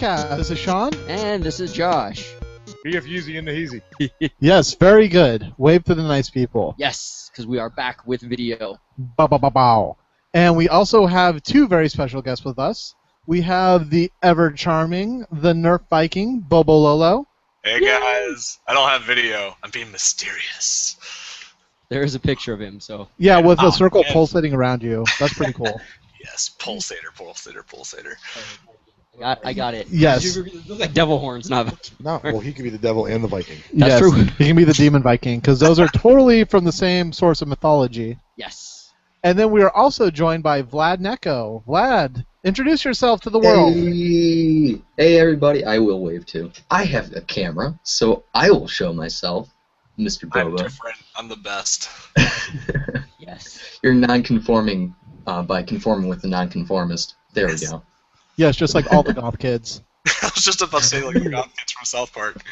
Nerfcast. This is Sean. And this is Josh. BFUZ and the Heezy. Yes, very good. Wave to the nice people. Yes, because we are back with video. Bow, bow, bow, bow. And we also have two very special guests with us. We have the ever-charming, the Nerf Viking, Bobololo. Hey guys, I don't have video. I'm being mysterious. There is a picture of him, so... Yeah, with a circle pulsating around you. That's pretty cool. Yes, pulsator. I got it. Yes. It looks like devil horns, not... No, well, he could be the devil and the Viking. That's yes, true. He can be the demon Viking, because those are totally from the same source of mythology. Yes. And then we are also joined by Vlad Neko. Vlad, introduce yourself to the world. Hey everybody, I will wave too. I have a camera, so I will show myself, Mr. Bobo. I'm different. I'm the best. Yes. You're non-conforming by conforming with the non-conformist. There we go. Yes, just like all the goth kids. I was just about to say like the goth kids from South Park.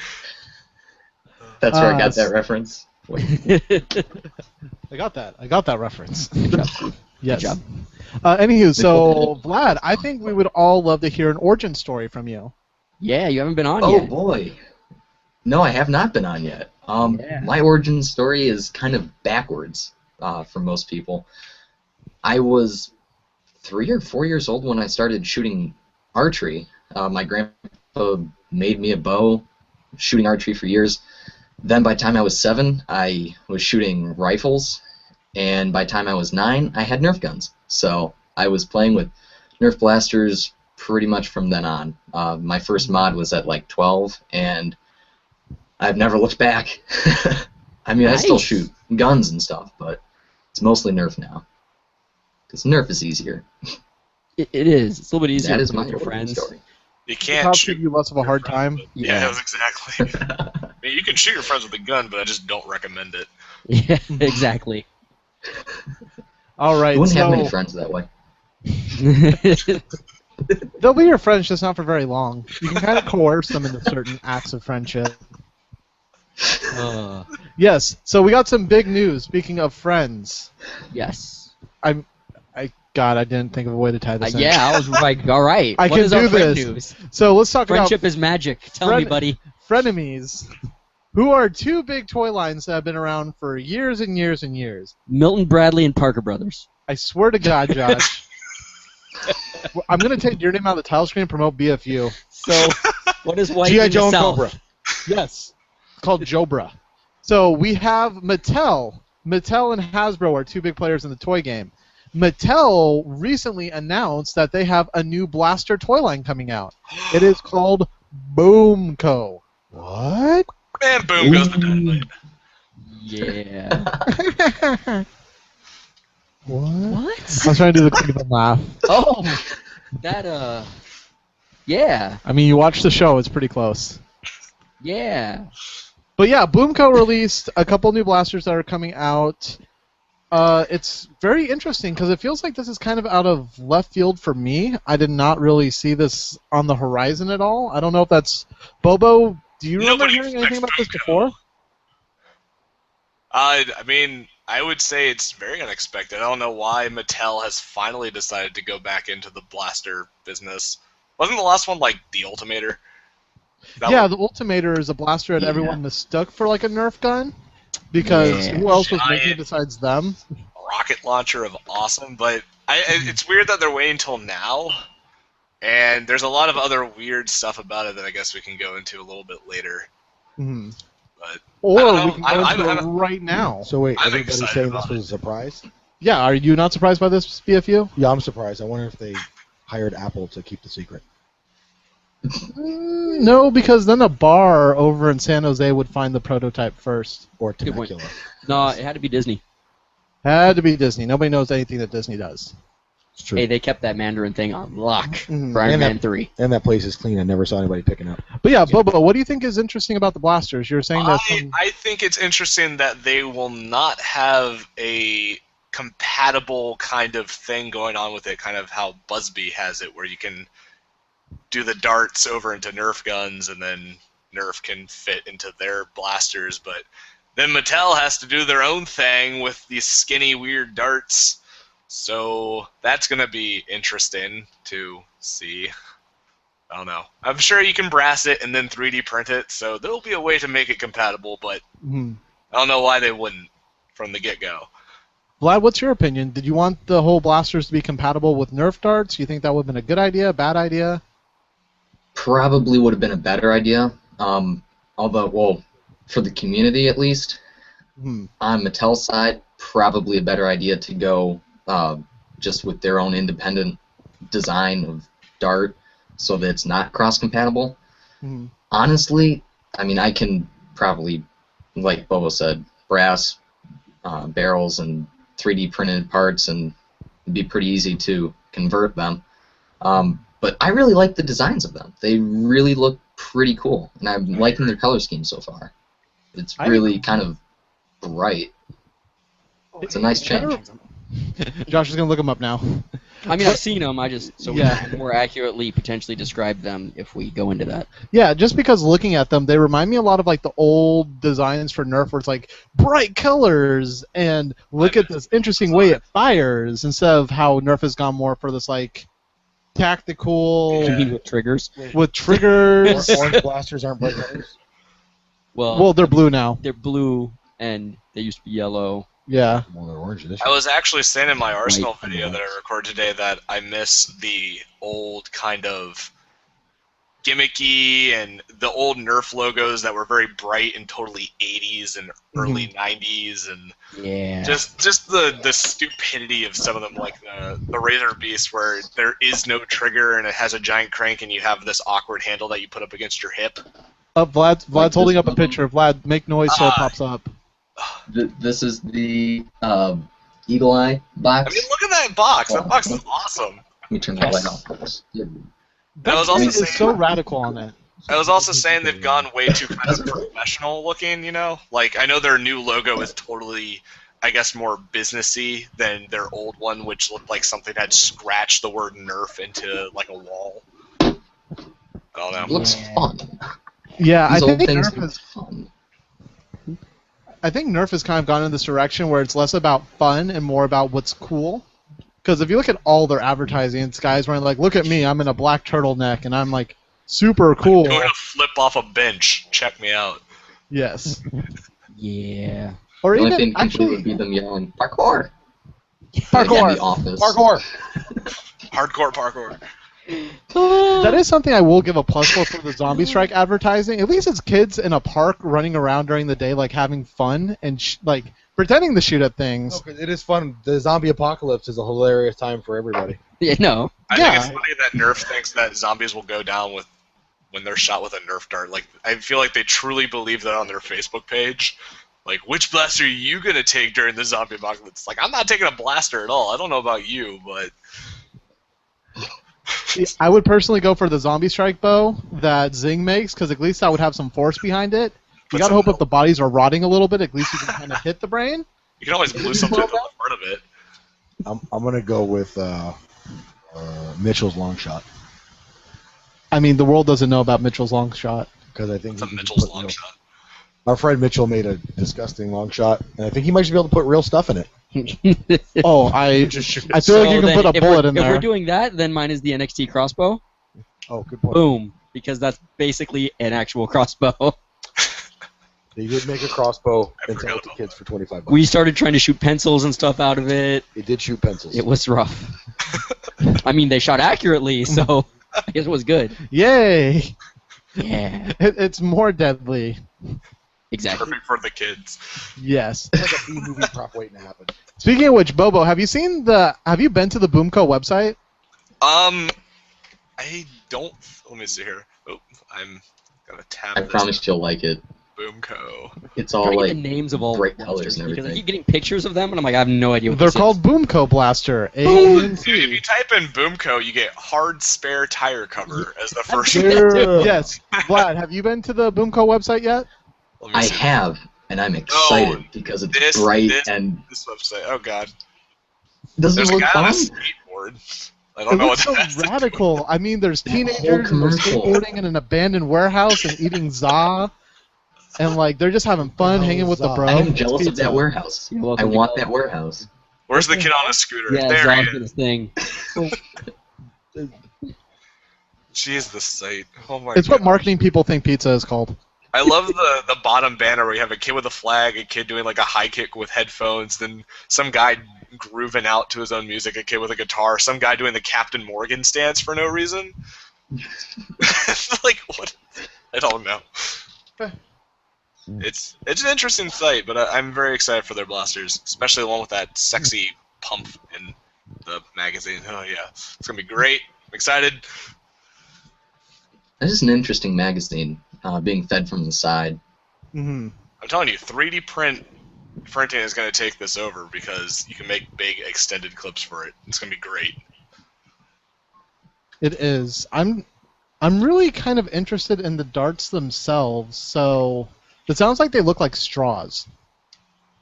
That's where I got that reference. I got that reference. Good job. Yes. Good job. Anywho, so Vlad, I think we would all love to hear an origin story from you. Yeah, you haven't been on Oh yet. boy. No, I have not been on yet. Yeah. My origin story is kind of backwards for most people. I was 3 or 4 years old when I started shooting archery. My grandpa made me a bow, shooting archery for years. Then by the time I was 7, I was shooting rifles, and by the time I was 9, I had Nerf guns. So I was playing with Nerf blasters pretty much from then on. My first mod was at like 12, and I've never looked back. I mean, I still Nice. shoot guns and stuff, but it's mostly Nerf now. Because Nerf is easier. It is. It's a little bit easier That is to my with your origin friends. story. You Cops can't shoot. give you less of a hard time. Yeah, that was exactly. I mean, you can shoot your friends with a gun, but I just don't recommend it. Yeah, exactly. All right, You wouldn't so have many friends that way. they'll be your friends, just not for very long. You can kind of coerce them into certain acts of friendship. Yes, so we got some big news. Speaking of friends, Yes. God, I didn't think of a way to tie this in. Yeah, I was like, all right. I what can is our do friend this. news? So let's talk Friendship is magic. Tell me, buddy. about frenemies, who are two big toy lines that have been around for years and years and years. Milton Bradley and Parker Brothers. I swear to God, Josh. I'm going to take your name out of the title screen and promote BFU. So, what is white G.I. in Joe the and South? Cobra. Yes. It's called Jobra. So we have Mattel. Mattel and Hasbro are two big players in the toy game. Mattel recently announced that they have a new blaster toy line coming out. It is called Boomco. What? Man, boom goes the dynamite. Yeah. What? What? I was trying to do the Cleveland laugh. Oh, that, yeah. I mean, you watch the show, it's pretty close. Yeah. But yeah, Boomco released a couple new blasters that are coming out. It's very interesting because it feels like this is kind of out of left field for me. I did not really see this on the horizon at all. I don't know if that's... Bobo, do you remember Nobody hearing anything about this expects before? I mean, I would say it's very unexpected. I don't know why Mattel has finally decided to go back into the blaster business. Wasn't the last one like the Ultimator? Yeah, the Ultimator is a blaster that everyone mistook for like a Nerf gun. Because who else was making it besides them? Rocket launcher of awesome, but it's weird that they're waiting until now. And there's a lot of other weird stuff about it that I guess we can go into a little bit later. Mm-hmm. But Or I don't know. we can go into it right now. So wait, I'm everybody's excited saying about this was a surprise? Yeah, are you not surprised by this, BFU? Yeah, I'm surprised. I wonder if they hired Apple to keep the secret. No, because then a bar over in San Jose would find the prototype first. Or Good point. Temecula. No, it had to be Disney. Had to be Disney. Nobody knows anything that Disney does. It's true. Hey, they kept that Mandarin thing on lock Mhm. for Iron And Man that- 3. And that place is clean. I never saw anybody picking up. But yeah, Bobo, what do you think is interesting about the blasters? You're saying that I think it's interesting that they will not have a compatible kind of thing going on with it, kind of how Busby has it, where you can do the darts over into Nerf guns and then Nerf can fit into their blasters, but then Mattel has to do their own thing with these skinny, weird darts. So that's going to be interesting to see. I don't know. I'm sure you can brass it and then 3D print it, so there'll be a way to make it compatible, but Mhm. I don't know why they wouldn't from the get-go. Vlad, what's your opinion? Did you want the whole blasters to be compatible with Nerf darts? You think that would have been a good idea, a bad idea? Probably would have been a better idea. Although, well, for the community at least, Hmm. on Mattel's side, probably a better idea to go just with their own independent design of dart so that it's not cross-compatible. Hmm. Honestly, I mean, I can probably, like Bobo said, brass barrels and 3D printed parts, and it'd be pretty easy to convert them. But I really like the designs of them. They really look pretty cool, and I'm liking their color scheme so far. It's really kind of bright. It's a nice change. Josh is going to look them up now. I mean, I've seen them. I just so we Yeah. can more accurately potentially describe them if we go into that. Yeah, just because looking at them, they remind me a lot of like the old designs for Nerf where it's like bright colors and look at this interesting way it fires instead of how Nerf has gone more for this like tactical You mean with triggers? with triggers. Orange blasters aren't bright colors. Well, they're blue now. They're blue and they used to be yellow. Yeah. Well, they're orange this I year. was actually saying in my Arsenal Right. video that I recorded today that I miss the old kind of gimmicky and the old Nerf logos that were very bright and totally 80s and early 90s, and Yeah. just the stupidity of some of them, like the Razor Beast, where there is no trigger and it has a giant crank and you have this awkward handle that you put up against your hip. Vlad's Like holding this up a one? picture. Vlad, make noise so it pops up. This is the Eagle Eye box. I mean, look at that box. That box is awesome. Let me turn that light off first. I was also It's saying, so radical on it. I was also saying they've gone way too kind of professional looking, you know? Like, I know their new logo is totally, I guess, more businessy than their old one, which looked like something had scratched the word Nerf into, like, a wall. I don't know. It looks fun. Yeah, These I old think things Nerf look is. fun. I think Nerf has kind of gone in this direction where it's less about fun and more about what's cool. Because if you look at all their advertising, it's guys wearing like, look at me, I'm in a black turtleneck and I'm like super cool. Going to flip off a bench. Check me out. Yes. Yeah. Or The only even thing complete would actually be them yelling, parkour! parkour. In the office. Parkour. Hardcore parkour. That is something I will give a plus for the Zombie Strike advertising. At least it's kids in a park running around during the day, like having fun and like pretending to shoot at things. No, 'cause it is fun. The zombie apocalypse is a hilarious time for everybody. Yeah, no. I Yeah. think it's funny that Nerf thinks that zombies will go down when they're shot with a Nerf dart. Like, I feel like they truly believe that on their Facebook page. Like, which blaster are you going to take during the zombie apocalypse? Like, I'm not taking a blaster at all. I don't know about you, but... I would personally go for the Zombie Strike bow that Zing makes, because at least that would have some force behind it. You Put gotta some- hope if the bodies are rotting a little bit, at least you can kind of hit the brain. You can always glue something to the front of it. I'm gonna go with Mitchell's long shot I mean, the world doesn't know about Mitchell's long shot. because I think It's a he can Mitchell's put, long shot. Our friend Mitchell made a disgusting long shot, and I think he might just be able to put real stuff in it. Oh, I Just shoot. I feel like you can then put a if bullet we're, in If there. we're doing that, then mine is the NXT crossbow. Oh, good point. Boom. Because that's basically an actual crossbow. They did make a crossbow I and sell forgot it to about kids for $25. We started trying to shoot pencils and stuff out of it. It did shoot pencils. It was rough. I mean, they shot accurately, so I guess it was good. Yay! Yeah, It's more deadly. exactly. Perfect for the kids. Yes. It's like a B-movie prop waiting to happen. Speaking of which, Bobo, have you been to the Boomco website? I don't... Let me see here. Oh, I'm gonna tab I this. promise you'll like it. Boomco. It's I'm all trying to get like the names of all bright the colors monsters and because I everything. keep getting pictures of them, and I'm like, I have no idea what They're this called Boomco Blaster. If you A-N-C. type in Boomco, you get hard spare tire cover as the first. seen that too. Yes. Vlad, have you been to the Boomco website yet? Let me I see. have, and I'm excited because it's bright and This website. Oh god. doesn't There's it a look guy on a fun? skateboard. I don't It know what looks so that's. radical. I mean, there's That whole teenagers and they're commercial. skateboarding in an abandoned warehouse and eating za, and like they're just having fun Oh, hanging with the za. bro. I am jealous of Pizza. that warehouse. You're I welcome to want go. that warehouse. Where's the kid on a scooter? Yeah, there he Zob's is. this thing. Jeez, the site. Oh my It's god. what marketing people think pizza is called. I love the bottom banner where you have a kid with a flag, a kid doing like a high kick with headphones, then some guy grooving out to his own music, a kid with a guitar, some guy doing the Captain Morgan stance for no reason. Like, what? I don't know. It's an interesting site, but I'm very excited for their blasters, especially the one with that sexy pump in the magazine. Oh yeah, it's gonna be great. I'm excited. This is an interesting magazine, being fed from the side. Mm-hmm. I'm telling you, 3D printing is going to take this over because you can make big extended clips for it. It's going to be great. It is. I'm really kind of interested in the darts themselves. So it sounds like they look like straws,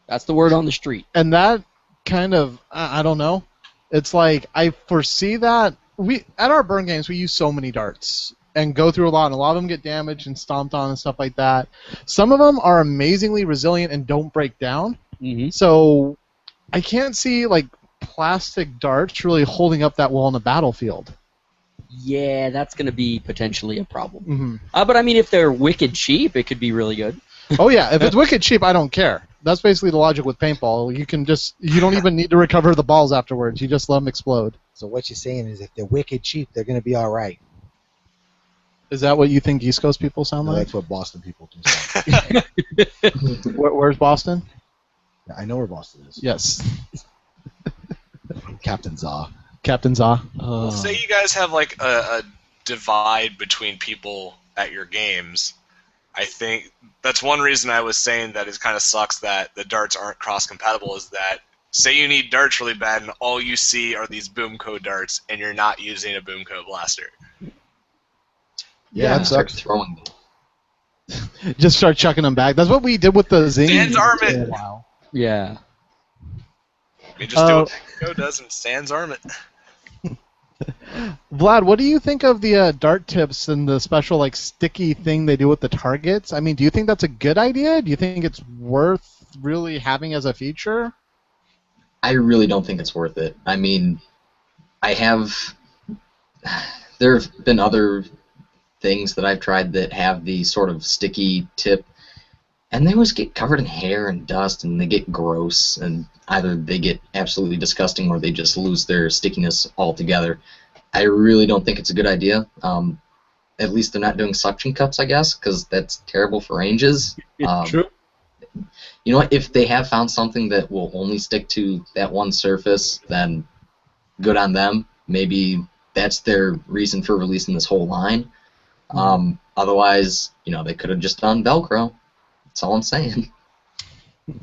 That's the word on the street. and that kind of I don't know. It's like I foresee that we at our burn games we use so many darts and go through a lot, and a lot of them get damaged and stomped on and stuff like that. Some of them are amazingly resilient and don't break down. Mm-hmm. So I can't see like plastic darts really holding up that well on the battlefield. Yeah, that's going to be potentially a problem. Mm-hmm. But I mean, if they're wicked cheap, it could be really good. Oh yeah, if it's wicked cheap, I don't care. That's basically the logic with paintball. You don't even need to recover the balls afterwards. You just let them explode. So what you're saying is if they're wicked cheap, they're going to be all right. Is that what you think East Coast people sound No, like? that's what Boston people do. Where's Boston? I know where Boston is. Yes, Captain Zaw. Captain Zaw. Say you guys have like a divide between people at your games. I think that's one reason I was saying that it kind of sucks that the darts aren't cross-compatible is that say you need darts really bad and all you see are these Boomco darts and you're not using a Boomco blaster. Yeah, that Start sucks. throwing them. Just start chucking them back. That's what we did with the Zing. Sans Armament! Wow. Yeah. I mean, just do what Boomco does and Sans Armament. Vlad, what do you think of the dart tips and the special like sticky thing they do with the targets? I mean, do you think that's a good idea? Do you think it's worth really having as a feature? I really don't think it's worth it. I mean, there have been other things that I've tried that have the sort of sticky tip, and they always get covered in hair and dust, and they get gross, and either they get absolutely disgusting or they just lose their stickiness altogether. I really don't think it's a good idea. At least they're not doing suction cups, I guess, because that's terrible for ranges. True. You know what? If they have found something that will only stick to that one surface, then good on them. Maybe that's their reason for releasing this whole line. Otherwise, they could have just done Velcro. That's all I'm saying.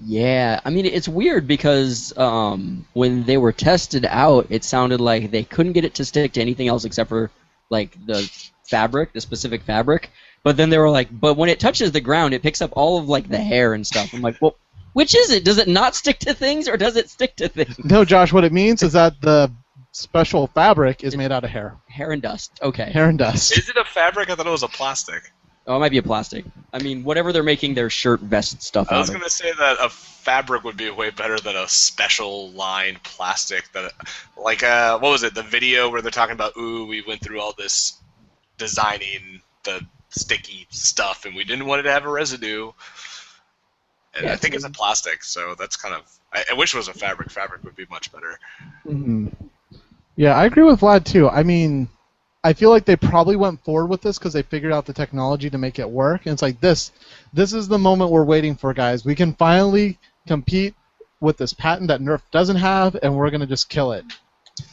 Yeah, I mean, it's weird because when they were tested out, it sounded like they couldn't get it to stick to anything else except for, like, the fabric, the specific fabric. But then they were like, but when it touches the ground, it picks up all of, like, the hair and stuff. I'm like, well, which is it? Does it not stick to things, or does it stick to things? No, Josh, what it means is that the special fabric is made out of hair. Hair and dust. Okay. Hair and dust. Is it a fabric? I thought it was a plastic. Oh, it might be a plastic. I mean, whatever they're making their shirt vest stuff I was out going of. to say that a fabric would be way better than a special lined plastic. That, like, what was it? The video where they're talking about, we went through all this designing the sticky stuff, and we didn't want it to have a residue. And Yeah, I think it's a plastic, so that's kind of... I wish it was a fabric. Fabric would be much better. Mhm. Yeah, I agree with Vlad, too. I mean, I feel like they probably went forward with this because they figured out the technology to make it work. And it's like, this is the moment we're waiting for, guys. We can finally compete with this patent that Nerf doesn't have, and we're going to just kill it.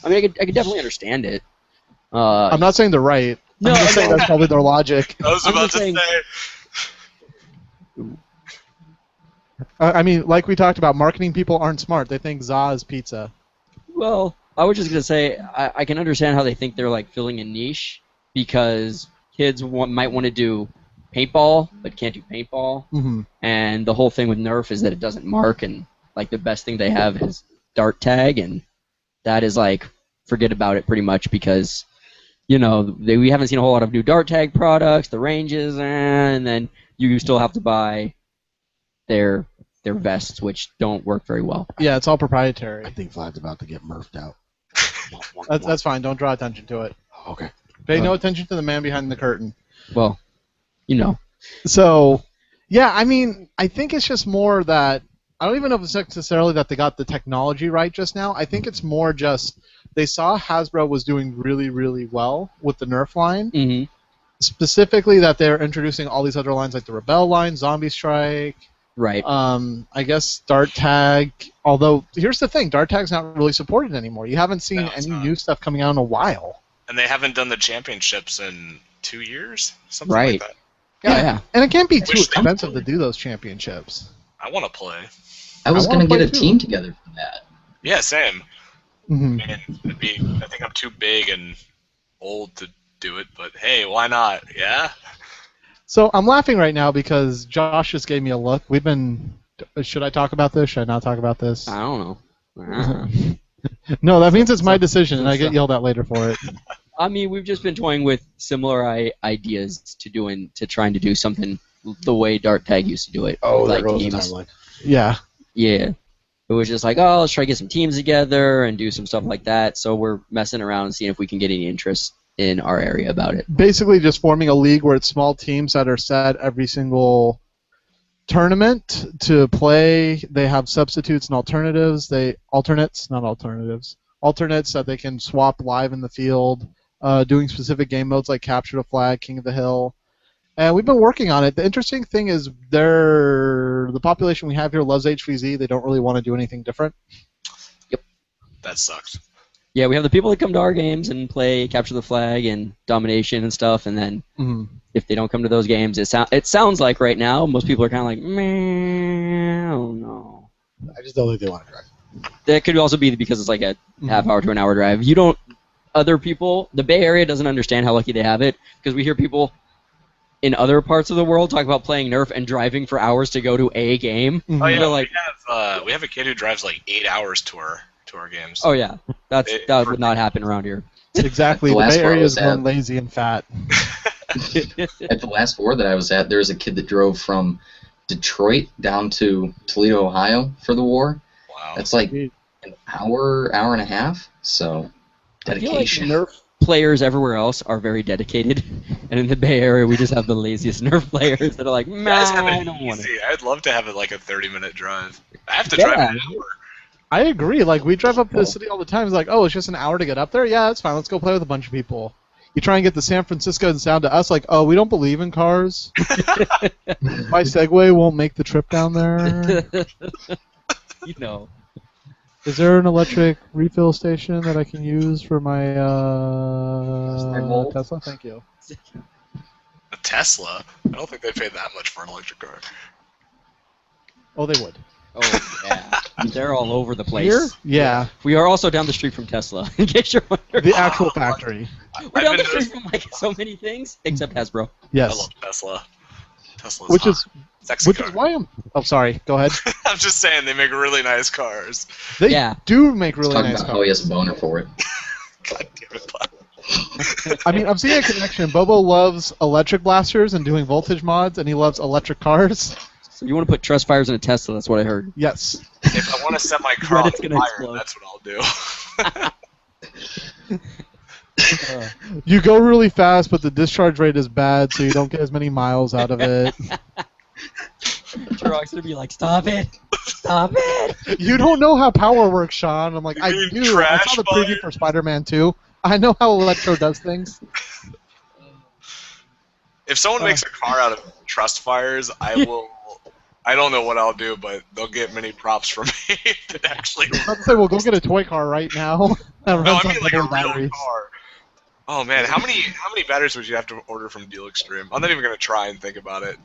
I mean, I could definitely understand it. I'm not saying they're right. No, I'm just saying that's probably their logic. I was I'm about just to saying- say... I mean, like we talked about, marketing people aren't smart. They think za is pizza. Well, I was just going to say, I can understand how they think they're, like, filling a niche because kids might want to do paintball but can't do paintball. Mm-hmm. And the whole thing with Nerf is that it doesn't mark, and, like, the best thing they have is dart tag, and that is, like, forget about it pretty much because, we haven't seen a whole lot of new dart tag products, the ranges, and then you still have to buy their vests, which don't work very well. Yeah, it's all proprietary. I think Vlad's about to get murphed out. That's fine. Don't draw attention to it. Okay. Pay no attention to the man behind the curtain. Well, you know. So, yeah, I mean, I think it's just more that I don't even know if it's necessarily that they got the technology right just now. I think it's more just they saw Hasbro was doing really, really well with the Nerf line. Mm-hmm. Specifically that they're introducing all these other lines like the Rebel line, Zombie Strike, Right. I guess Dart Tag. Although, here's the thing, Dart Tag's not really supported anymore. You haven't seen any new stuff coming out in a while. And they haven't done the championships in 2 years? Something Right. like that. Yeah. And it can't be too Wish they expensive would. to do those championships. I want to play. I was wanna going to get play a too. team together for that. Yeah, same. Hmm. I think I'm too big and old to do it, but hey, why not? Yeah? So I'm laughing right now because Josh just gave me a look. We've been... Should I talk about this? Should I not talk about this? I don't know. No, that means it's my decision, and I get yelled at later for it. I mean, we've just been toying with similar ideas to trying to do something the way Dart Tag used to do it. Oh, like there goes the games. timeline. Yeah. Yeah. It was just like, oh, let's try to get some teams together and do some stuff like that. So we're messing around and seeing if we can get any interest in our area about it. Basically just forming a league where it's small teams that are set every single tournament to play. They have substitutes and alternates, not alternatives. Alternates that they can swap live in the field, doing specific game modes like Capture the Flag, King of the Hill. And we've been working on it. The interesting thing is the population we have here loves HVZ. They don't really want to do anything different. That sucks. Yeah, we have the people that come to our games and play Capture the Flag and Domination and stuff, and then if they don't come to those games, it sounds like right now most people are kind of like, meh, I don't know. I just don't think they want to drive. That could also be because it's like a half hour to an hour drive. Other people, the Bay Area doesn't understand how lucky they have it, because we hear people in other parts of the world talk about playing Nerf and driving for hours to go to a game. Oh yeah, They're like, we have a kid who drives like 8 hours to our games. oh yeah, that would not happen around here. Exactly. The The last Bay one Area was is known at- lazy and fat. At the last war that I was at, there was a kid that drove from Detroit down to Toledo, Ohio for the war. Wow. That's like an hour and a half. So, I feel like dedication. Nerf players everywhere else are very dedicated, and in the Bay Area we just have the laziest Nerf players that are like, You guys have I it don't want it. easy. I'd love to have it like a 30-minute drive. I have to drive an hour. I agree. Like, we drive up to the city all the time. It's like, oh, it's just an hour to get up there? Yeah, that's fine. Let's go play with a bunch of people. You try and get to San Francisco and sound to us like, oh, we don't believe in cars. My Segway won't make the trip down there. You know. Is there an electric refill station that I can use for my Volt? Tesla? Thank you. A Tesla? I don't think they pay that much for an electric car. Oh, they would. Oh yeah, they're all over the place. Here? Yeah. We are also down the street from Tesla, in case you're wondering. The actual factory. We're down I've the been street from like so many things, except Hasbro. I Yes. love Tesla. Tesla's Which hot. is Sexy which car. is why I'm. Oh, sorry. Go ahead. I'm just saying they make really nice cars. They Yeah. do make really Talking nice about how he cars. has a boner for it. God damn it, Bob. I mean, I'm seeing a connection. Bobo loves electric blasters and doing voltage mods, and he loves electric cars. So you want to put trust fires in a Tesla? That's what I heard. Yes. If I want to set my car on Reddit's gonna fire, explode. that's what I'll do. You go really fast, but the discharge rate is bad, so you don't get as many miles out of it. Turok's gonna be like, stop it, stop it. You don't know how power works, Sean. I'm like, You I mean do. I trash saw the preview fire? for Spider-Man 2. I know how Electro does things. If someone makes a car out of trust fires, I will. I don't know what I'll do, but they'll get many props from me. That actually. I was about to say, well, go get a toy car right now. That No, runs I on mean like a double real batteries. car. Oh man, how many batteries would you have to order from Deal Extreme? I'm not even gonna try and think about it.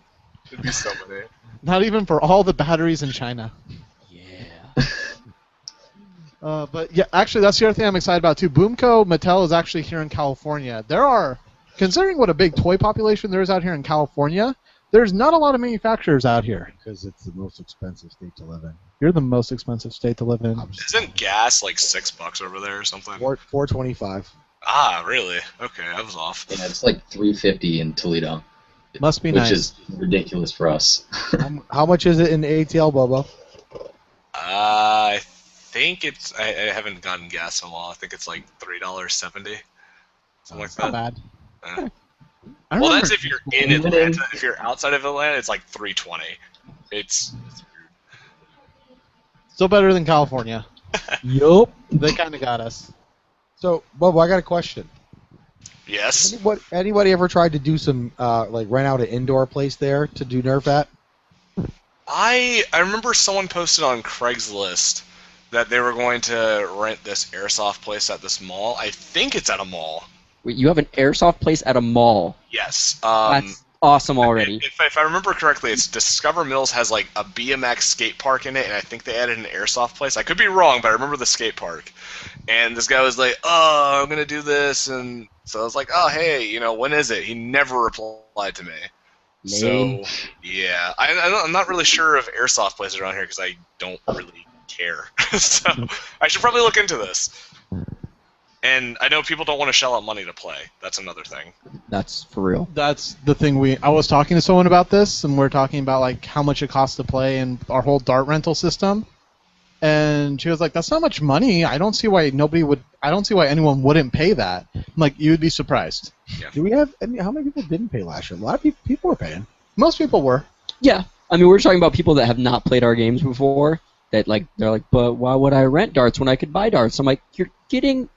It'd be so many. Not even for all the batteries in China. Yeah. But yeah, actually, that's the other thing I'm excited about too. Boomco Mattel is actually here in California. There are, considering what a big toy population there is out here in California, there's not a lot of manufacturers out here. Because it's the most expensive state to live in. You're the most expensive state to live in. Isn't gas like $6 over there or something? $4.25. Ah, really? Okay, I was off. Yeah, it's like $3.50 in Toledo, Must be which nice. is ridiculous for us. How much is it in ATL, Bobo? I think it's. I haven't gotten gas in a while. I think it's like $3.70. Something like Not that. bad. Uh, I well, remember- that's if you're in Atlanta. If you're outside of Atlanta, it's like 320. It's Still better than California. Yup. They kind of got us. So, Bubba, I got a question. yes. Anybody ever tried to do some like rent out an indoor place there to do Nerf at? I remember someone posted on Craigslist that they were going to rent this airsoft place at this mall. I think it's at a mall. Wait, you have an airsoft place at a mall. Yes. That's awesome already. If I remember correctly, it's Discover Mills has like a BMX skate park in it, and I think they added an airsoft place. I could be wrong, but I remember the skate park. And this guy was like, "Oh, I'm gonna do this," and so I was like, "Oh, hey, when is it?" He never replied to me. Lame. So yeah, I'm not really sure of airsoft places around here because I don't really care. So I should probably look into this. And I know people don't want to shell out money to play. That's another thing. That's for real. That's the thing. I was talking to someone about this, and we're talking about like how much it costs to play and our whole dart rental system. And she was like, "That's not much money. I don't see why anyone wouldn't pay that." I'm like, "You'd be surprised." Do we have? How many people didn't pay last year? A lot of people were paying. Most people were. Yeah, I mean, we're talking about people that have not played our games before. That they're like, but why would I rent darts when I could buy darts? I'm like, you're getting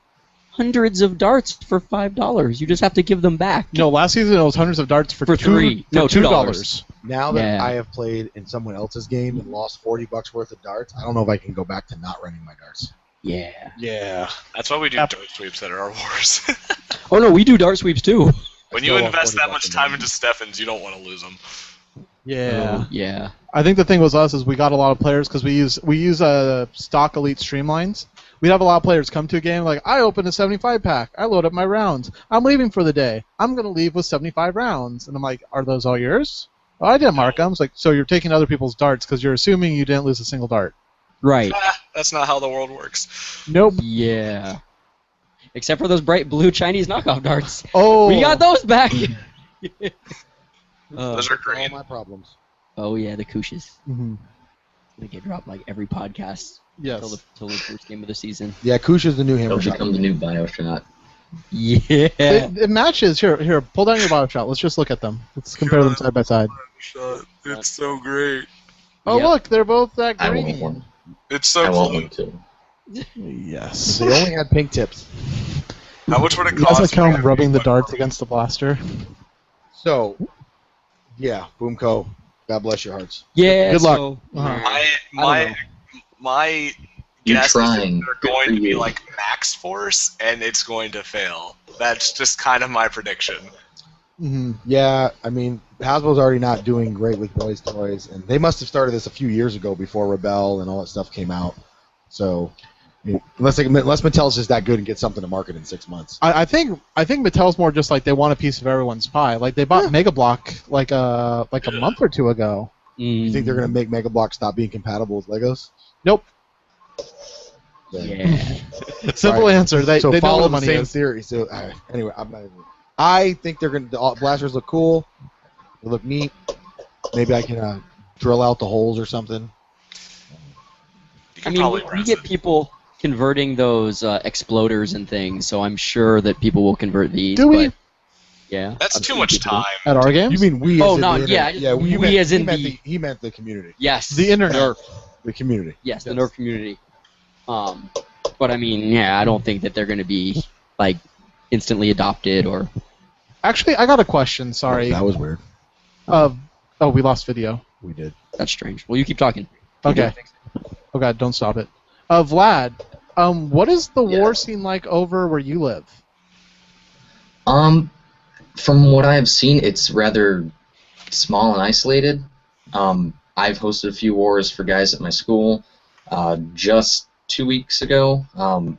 hundreds of darts for $5. You just have to give them back. No, last season it was hundreds of darts for $3. No, $2. Now that Yeah. I have played in someone else's game and lost $40 worth of darts, I don't know if I can go back to not renting my darts. Yeah. Yeah. That's why we do dart sweeps at our wars. Oh no, we do dart sweeps too. When still you want invest that $40 much a time month. into Steffens, you don't want to lose them. Yeah. Oh, yeah. I think the thing with us is we got a lot of players because we use stock elite streamlines. We'd have a lot of players come to a game like, I opened a 75 pack, I load up my rounds, I'm leaving for the day, I'm gonna leave with 75 rounds, and I'm like, are those all yours? Oh, I didn't mark them. It's like, so you're taking other people's darts because you're assuming you didn't lose a single dart. Right. That's not how the world works. Nope. Yeah. Except for those bright blue Chinese knockoff darts. Oh. We got those back. Those are All great. my problems. Oh yeah, the Kooshes. Mhm. They get dropped like every podcast Yes. till the first game of the season. Yeah, Kush is the new hammer It'll shot. become the new Bioshock. Yeah. It matches. Here, pull down your bottle shot. Let's just look at them. Let's compare them side by side. It's so great. Oh, Yep. look, they're both that I want green. one. It's so I want cool. one too. Yes. They only had pink tips. How much would it You guys cost? like how I'm rubbing the darts against the blaster? So, yeah, Boomco. God bless your hearts. Yeah. Good luck. so- Uh-huh. My You're guess is trying. that they're Good going for to be you. like Max Force, and it's going to fail. That's just kind of my prediction. Mhm. Yeah, I mean, Hasbro's already not doing great with boys' toys, and they must have started this a few years ago before Rebel and all that stuff came out. So, I mean, unless Mattel's just that good and get something to market in 6 months. I think Mattel's more just like they want a piece of everyone's pie. Like they bought Mega Block like a month or two ago. You think they're going to make Mega Bloks stop being compatible with Legos? Nope. Yeah. Simple Right. answer. They know follow the the money same is. theory. So anyway, I think they're going to. The blasters look cool. They look neat. Maybe I can drill out the holes or something. You I can mean, probably we press get it. people converting those exploders and things, so I'm sure that people will convert these. Do we? but, yeah. That's I've too seen much people. time. At our games? You mean we? Oh, as in no, the yeah, internet. we meant, as in he meant the community. Yes. The internet. The community. Yes, the Nerf community. But I mean, yeah, I don't think that they're going to be like instantly adopted or. Actually, I got a question. Sorry. That was weird. We lost video. We did. That's strange. Well, you keep talking. Okay. Oh God, don't stop it. Vlad, what is the war scene like over where you live? From what I've seen, it's rather small and isolated. I've hosted a few wars for guys at my school. Just 2 weeks ago,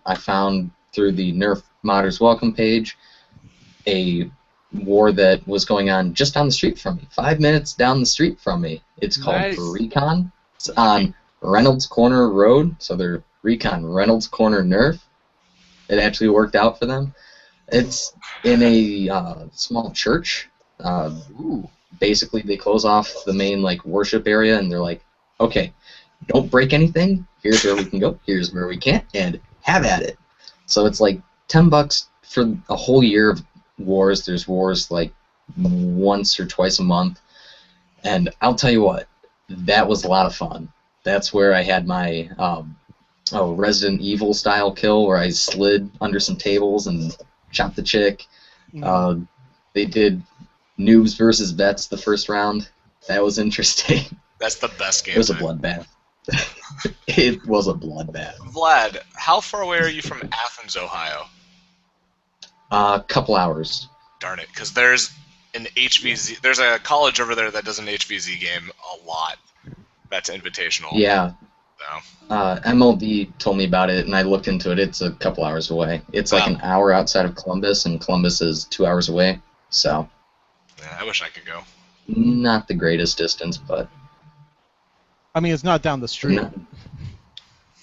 I found through the Nerf Modders Welcome page a war that was going on just down the street from me, 5 minutes down the street from me. It's called Nice. Recon. It's on Reynolds Corner Road, so they're Recon Reynolds Corner Nerf. It actually worked out for them. It's in a small church. Basically, they close off the main worship area, and they're like, "Okay, don't break anything. Here's where we can go. Here's where we can't, and have at it." So it's like $10 for a whole year of wars, there's wars like once or twice a month, and I'll tell you what, that was a lot of fun. That's where I had my Resident Evil style kill where I slid under some tables and chopped the chick. They did noobs versus vets the first round. That was interesting. That's the best game. It was a bloodbath. It was a bloodbath. Vlad, how far away are you from Athens, Ohio? A couple hours. Darn it, because there's an HVZ. There's a college over there that does an HVZ game a lot. That's invitational. Yeah. So. MLB told me about it, and I looked into it. It's a couple hours away. It's like an hour outside of Columbus, and Columbus is 2 hours away. So. Yeah, I wish I could go. Not the greatest distance, but. I mean, it's not down the street.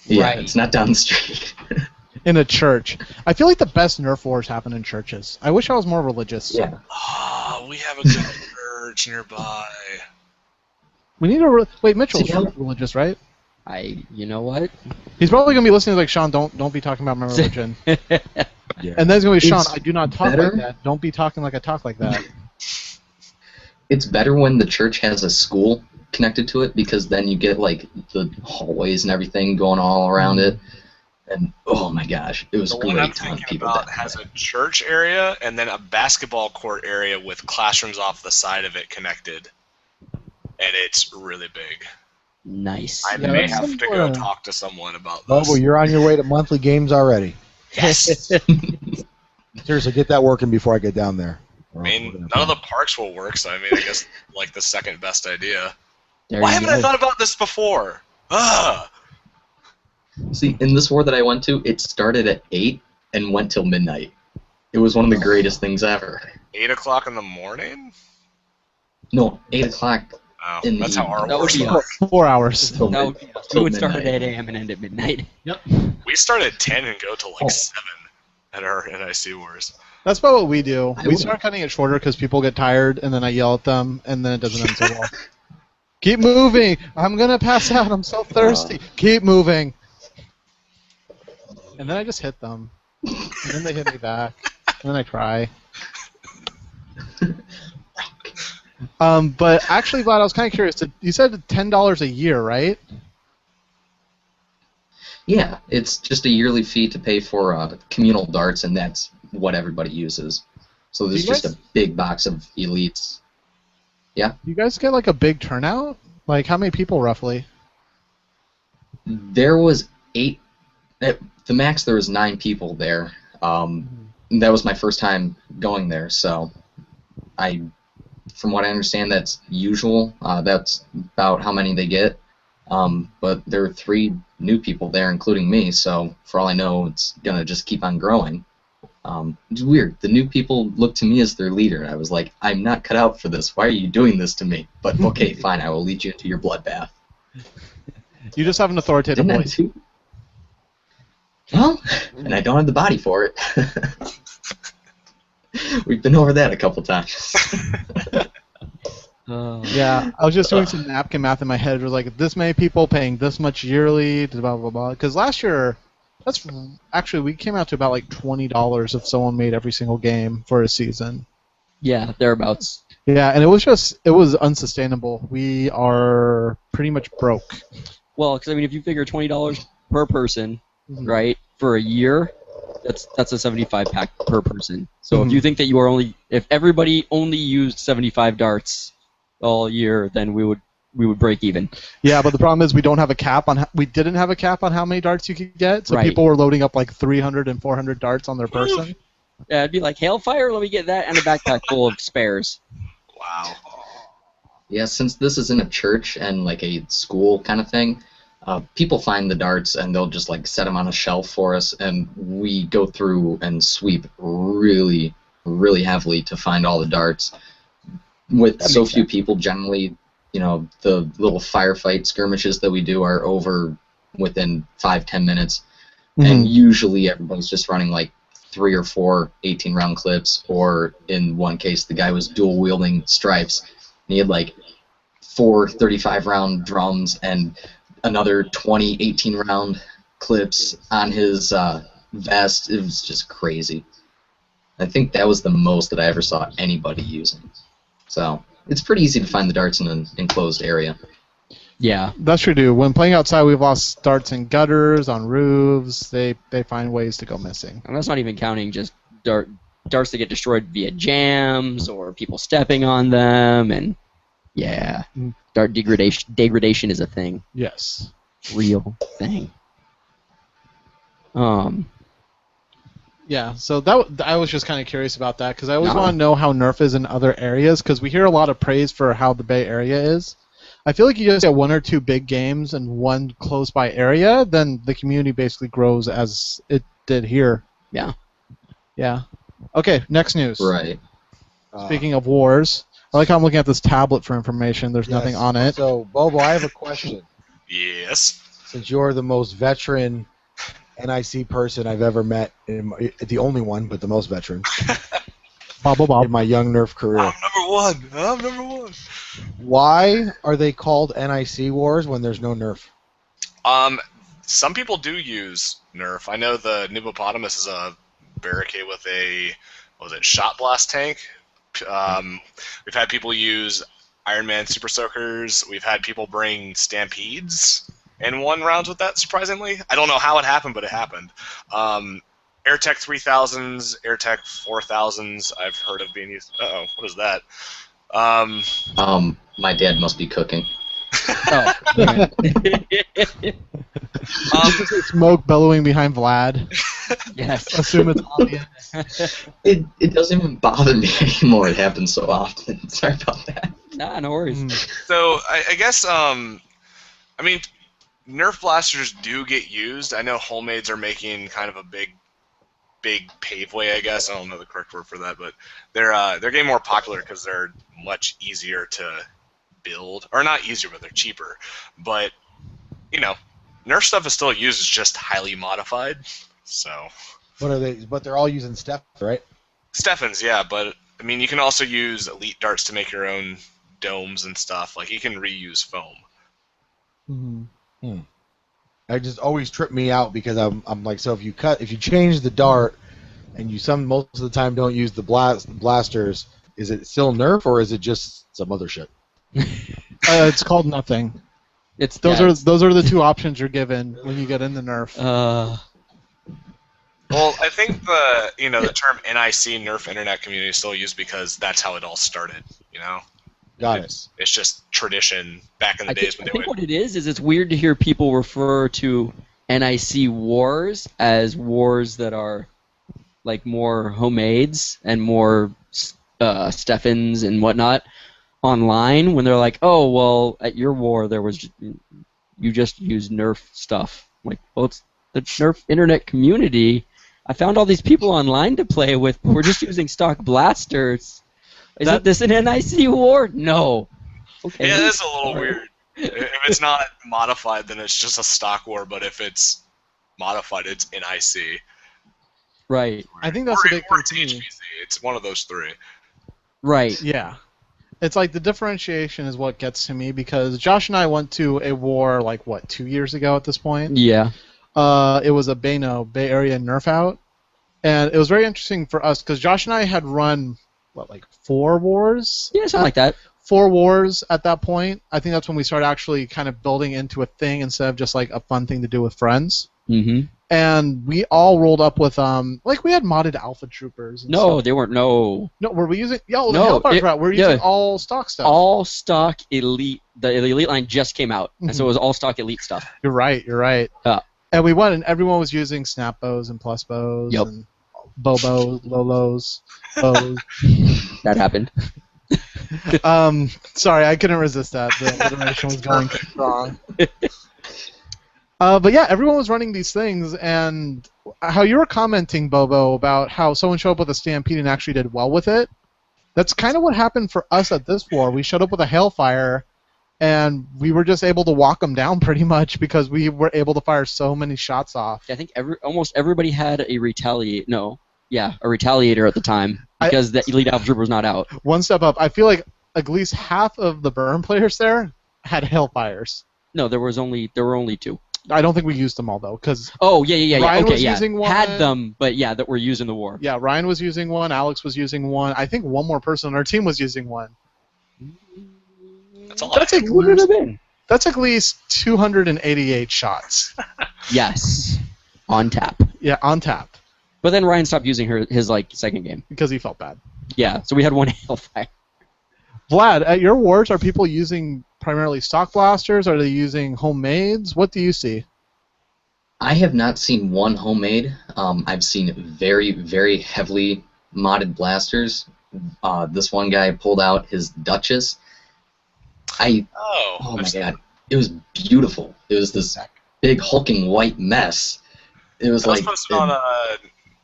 Yeah, Right. It's not down the street. In a church. I feel like the best Nerf wars happen in churches. I wish I was more religious. Yeah. Ah, we have a good church nearby. We need to wait. Mitchell's See, how- religious, right? You know what? He's probably gonna be listening like, Sean, don't be talking about my religion. Yeah. And then he's gonna be, Sean, It's I do not talk better. like that. Don't be talking like I talk like that. It's better when the church has a school connected to it, because then you get like the hallways and everything going all around it. And oh my gosh, it was The one I'm great time. thinking People about that has a church area and then a basketball court area with classrooms off the side of it connected. And it's really big. Nice. I Yeah, may that's have to go somewhere. talk to someone about Oh, this. well, you're on your way to monthly games already. Yes! Seriously, get that working before I get down there. I mean, none of the parks will work, so I mean, I guess like the second best idea. There Why you haven't go. I thought about this before? Ugh! See, in this war that I went to, it started at 8 and went till midnight. It was one of the greatest things ever. 8 o'clock in the morning? No, 8 o'clock. Oh, In the that's how our evening. That would wars be work. 4 hours. Till No, mid- we till would start at midnight. 8 a.m. and end at midnight. We start at 10 and go till like Oh. 7 at our N.I.C. wars. That's about what we do. I We would. start cutting it shorter because people get tired, and then I yell at them, and then it doesn't end so well. Keep moving. I'm gonna pass out. I'm so thirsty. Keep moving. And then I just hit them, and then they hit me back, and then I cry. But actually, Vlad, I was kind of curious. You said $10 a year, right? Yeah, it's just a yearly fee to pay for communal darts, and that's what everybody uses. So there's you just guys- a big box of elites. You guys get like a big turnout? Like how many people roughly? There was 8. At the max, there was 9 people there. That was my first time going there, so from what I understand, that's usual. That's about how many they get. But there are 3 new people there, including me, so for all I know, it's going to just keep on growing. It's weird. The new people look to me as their leader. I was like, I'm not cut out for this. Why are you doing this to me? But okay, fine, I will lead you into your bloodbath. You just have an authoritative Didn't I voice. too? Well, and I don't have the body for it. We've been over that a couple times. Yeah, I was just doing some napkin math in my head. It was like this many people paying this much yearly, blah blah blah. Because last year, we came out to about like $20 if someone made every single game for a season. Yeah, thereabouts. Yeah, and it was unsustainable. We are pretty much broke. Well, because I mean, if you figure $20 per person, Mhm. right, for a year, that's a 75 pack per person. So Mhm. if you think that if everybody only used 75 darts all year, then we would break even. Yeah, but the problem is we didn't have a cap on how many darts you could get, so Right. people were loading up like 300 and 400 darts on their person. Yeah, it'd be like Hailfire. Let me get that and a backpack full of spares. Wow. Yeah, since this is in a church and like a school kind of thing, people find the darts and they'll just like set them on a shelf for us, and we go through and sweep really, really heavily to find all the darts. With That so makes few sense. people, generally, the little firefight skirmishes that we do are over within 5-10 minutes, and usually everybody's just running like 3 or 4 18-round clips, or in one case, the guy was dual-wielding stripes, and he had like 4 35-round drums and another 20 18-round clips on his vest. It was just crazy. I think that was the most that I ever saw anybody using. So it's pretty easy to find the darts in an enclosed area. Yeah. That's true, too. When playing outside, we've lost darts in gutters, on roofs. They find ways to go missing. And that's not even counting just darts that get destroyed via jams or people stepping on them, and yeah, dart degradation is a thing. Yes. Real thing. Yeah, so I was just kind of curious about that because I always want to know how Nerf is in other areas because we hear a lot of praise for how the Bay Area is. I feel like you just get one or two big games in one close-by area, then the community basically grows as it did here. Yeah. Yeah. Okay, next news. Right. Speaking of wars, I like how I'm looking at this tablet for information. There's Yes. nothing on it. So, Bobo, I have a question. Yes. Since you're the most veteran N.I.C. person I've ever met, the only one, but the most veteran, Bob. in my young Nerf career. I'm number one. Why are they called N.I.C. wars when there's no Nerf? Some people do use Nerf. I know the Nibbopotamus is a barricade with a, shot blast tank. We've had people use Iron Man Super Soakers. We've had people bring Stampedes and won rounds with that, surprisingly. I don't know how it happened, but it happened. AirTech 3000s, AirTech 4000s, I've heard of being used. Uh-oh, what is that? My dad must be cooking. Oh. Smoke bellowing behind Vlad. Yes. Assume it's obvious. It doesn't even bother me anymore. It happens so often. Sorry about that. Nah, no worries. So, I guess, Nerf blasters do get used. I know homemades are making kind of a big paveway, I guess. I don't know the correct word for that, but they're getting more popular because they're much easier to build. Or not easier, but they're cheaper. But, Nerf stuff is still used. It's just highly modified. So. What are they? But they're all using Steph, right? Steffens, yeah, but you can also use elite darts to make your own domes and stuff. Like you can reuse foam. I just always trip me out because I'm like, so if you change the dart and you most of the time don't use the blasters, is it still Nerf or is it just some other shit? It's called nothing. Those are the two options you're given when you get into Nerf. Well, I think the term N.I.C. Nerf Internet Community is still used because that's how it all started. Got it. It's just tradition back in the days when I think what it is it's weird to hear people refer to N.I.C. wars as wars that are like more homemades and more Steffens and whatnot online when they're like, oh, well, at your war you just used Nerf stuff. I'm like, well, it's the Nerf Internet Community. I found all these people online to play with, but we're just using stock blasters. Is this an N.I.C. war? No. Okay. Yeah, that's a little weird. If it's not modified, then it's just a stock war, but if it's modified, it's N.I.C. Right. I think that's a big or thing. it's HPC. It's one of those three. Right. Yeah. It's like the differentiation is what gets to me because Josh and I went to a war 2 years ago at this point. Yeah. It was a Bay Area Nerf out, and it was very interesting for us because Josh and I had run 4 wars? Yeah, something like that. 4 wars at that point. I think that's when we started actually kind of building into a thing instead of just a fun thing to do with friends. Mm-hmm. And we all rolled up with we had modded Alpha Troopers. And No, stuff. they weren't. No. No, were we using? The No, Hellfire crap. We're using all stock stuff. All stock Elite. The Elite line just came out, and so it was all stock Elite stuff. You're right. And we went, and everyone was using snap bows and plus bows and Bobo, Lolos, bows. That happened. Sorry, I couldn't resist that. The alliteration was going too strong. But yeah, everyone was running these things, and how you were commenting, Bobo, about how someone showed up with a Stampede and actually did well with it. That's kind of what happened for us at this war. We showed up with a Hailfire, and we were just able to walk them down pretty much because we were able to fire so many shots off. I think almost everybody had a Retaliator at the time because the Elite Alpha Trooper was not out. One step up. I feel like at least half of the burn players there had Hailfires. No, there were only 2. I don't think we used them all though, because Oh yeah. Ryan Okay, was yeah. using one. Had them, but yeah, that were used in the war. yeah, Ryan was using one. Alex was using one. I think one more person on our team was using one. That's a lot. That's at What would it have been? That's at least 288 shots. Yes, on tap. Yeah, on tap But then Ryan stopped using his like second game. because he felt bad. Yeah, so we had one Hellfire. Vlad, at your wars, are people using primarily stock blasters? Are they using homemades? What do you see? I have not seen one homemade. I've seen very, very heavily modded blasters. This one guy pulled out his Duchess. Oh my god, it was beautiful. It was this big hulking white mess. It was That was like posted on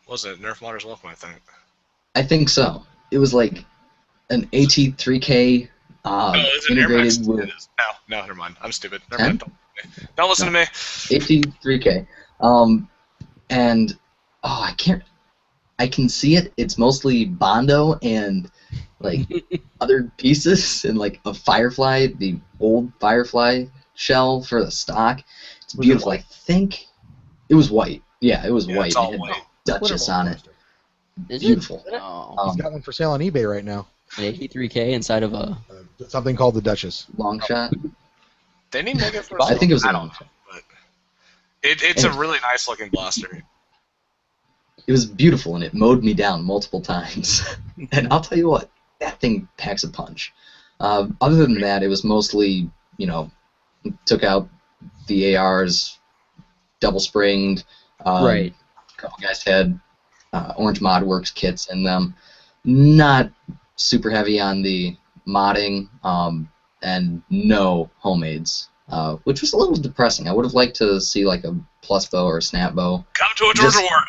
was it Nerf Modders Welcome? I I think so. It was like an AT3K is it integrated Airmax? with No, never mind. I'm stupid. Never mind. Don't listen to me. AT3K. And I can see it. It's mostly Bondo and like other pieces and like a Firefly, the old Firefly shell for the stock. It's Was it beautiful. I white? think it was white. Yeah, it was Yeah, white. it's all It had white. Duchess on it. Is Beautiful. It? Oh, He's got one for sale on eBay right now. an 83K inside of a. Something called the Duchess. Long shot. They didn't make it for. I think it was a I don't long know, shot. but it's a really nice looking blaster. It was beautiful and it mowed me down multiple times. And I'll tell you what, that thing packs a punch. Other than that, it was mostly, took out the ARs, double springed. Right. A couple guys had Orange Mod Works kits in them. Not super heavy on the modding, and no homemades, which was a little depressing. I would have liked to see like a plus bow or a snap bow. Come to a Georgia war.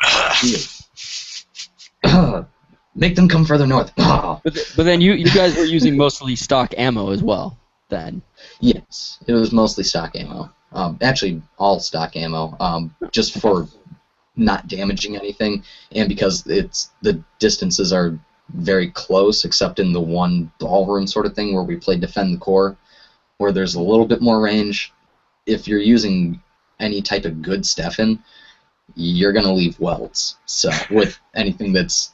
Make them come further north. But then you guys were using mostly stock ammo as well. Then. Yes, it was mostly stock ammo. Actually, all stock ammo, just for not damaging anything, and because the distances are very close, except in the one ballroom sort of thing where we play Defend the Core, where there's a little bit more range. If you're using any type of good Stefan, you're gonna leave welds. So with anything that's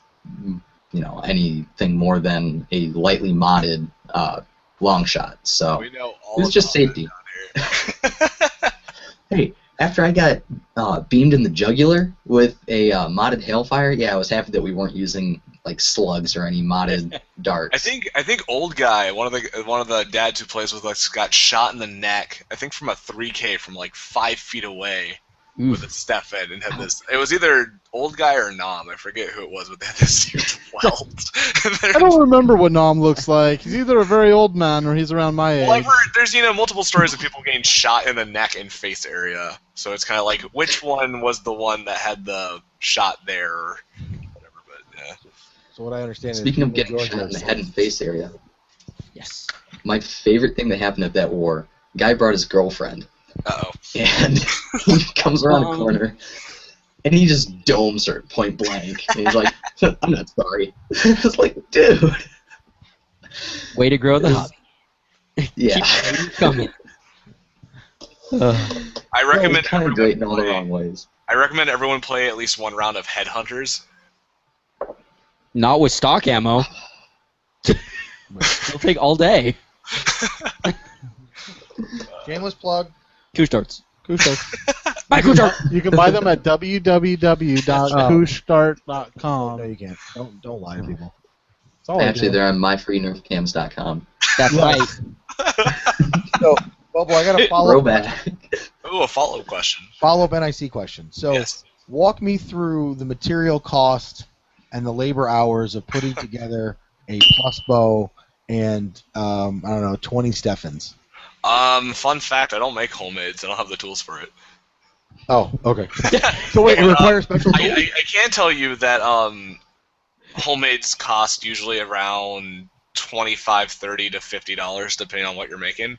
anything more than a lightly modded long shot. So We know all it was just about safety. it down here. Hey, after I got beamed in the jugular with a modded Hailfire, yeah, I was happy that we weren't using like slugs or any modded darts. I think old guy, one of the dads who plays with us, got shot in the neck. I think from a 3K from like 5 feet away with a Stefan, and had this. It was either old guy or Nom. I forget who it was, but they had this huge welt. I don't remember what Nom looks like. He's either a very old man or he's around my age. Well, I've heard there's multiple stories of people getting shot in the neck and face area. So it's kind of like which one was the one that had the shot there, or whatever. But yeah. So what I understand Speaking is of getting Georgia shot in the is- head and face area, Yes. my favorite thing that happened at that war, guy brought his girlfriend, Uh-oh. and he comes around a corner, and he just domes her point blank. And he's like, I'm not sorry. I was like, dude. Way to grow the hobby. Yeah. Keep coming. I recommend kind of everyone great in all the play- wrong ways. I recommend everyone play at least one round of Headhunters. Not with stock ammo. It'll take all day. Shameless plug. Two starts. Kushstart. Bye, Kushstart. You can buy them at www.kushstart.com. No, you can't. Don't lie to people. That's all I Actually, do. they're on myfreenerfcams.com. That's right. So, Bobo, I got a Throwback. Ooh, a follow-up question. follow-up NIC question. So, Yes. walk me through the material cost and the labor hours of putting together a plus bow and 20 Stefans. Fun fact: I don't make homemades. I don't have the tools for it. Oh, okay. So wait, it requires special tools? I can tell you that homemades cost usually around $25, $30 to $50 depending on what you're making.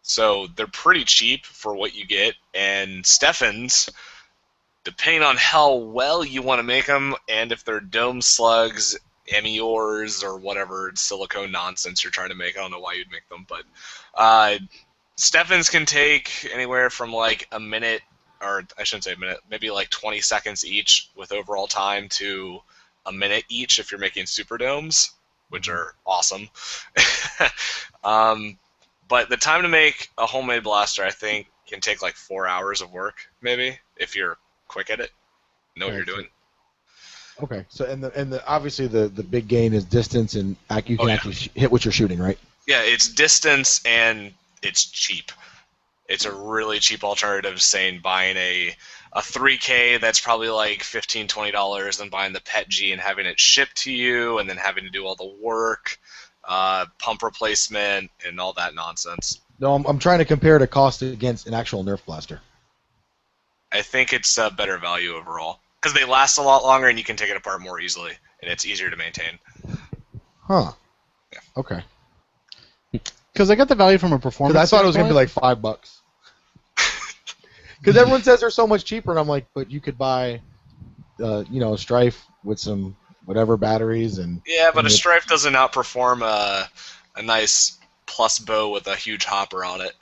So they're pretty cheap for what you get. And Stefans, depending on how well you want to make them, and if they're dome slugs, MEORs, or whatever silicone nonsense you're trying to make, I don't know why you'd make them, but Steffens can take anywhere from like a minute, or I shouldn't say a minute, maybe like 20 seconds each with overall time to a minute each if you're making Superdomes, which are awesome. But the time to make a homemade blaster, I think, can take like 4 hours of work, maybe, if you're quick at it, know what you're doing. Okay, so obviously the big gain is distance, and you can actually hit what you're shooting, right? Yeah, it's distance and it's cheap. It's a really cheap alternative to saying buying a 3K that's probably like $15, $20, than buying the Pet G and having it shipped to you and then having to do all the work, pump replacement, and all that nonsense. No, I'm trying to compare the cost against an actual Nerf blaster. I think it's a better value overall because they last a lot longer and you can take it apart more easily and it's easier to maintain. Huh. Yeah. Okay. Because I got the value from a performance. Because I thought it was going to be like $5. Because everyone says they're so much cheaper, and I'm like, but you could buy, Strife with some whatever batteries and. Yeah, but a Strife doesn't outperform a nice plus bow with a huge hopper on it.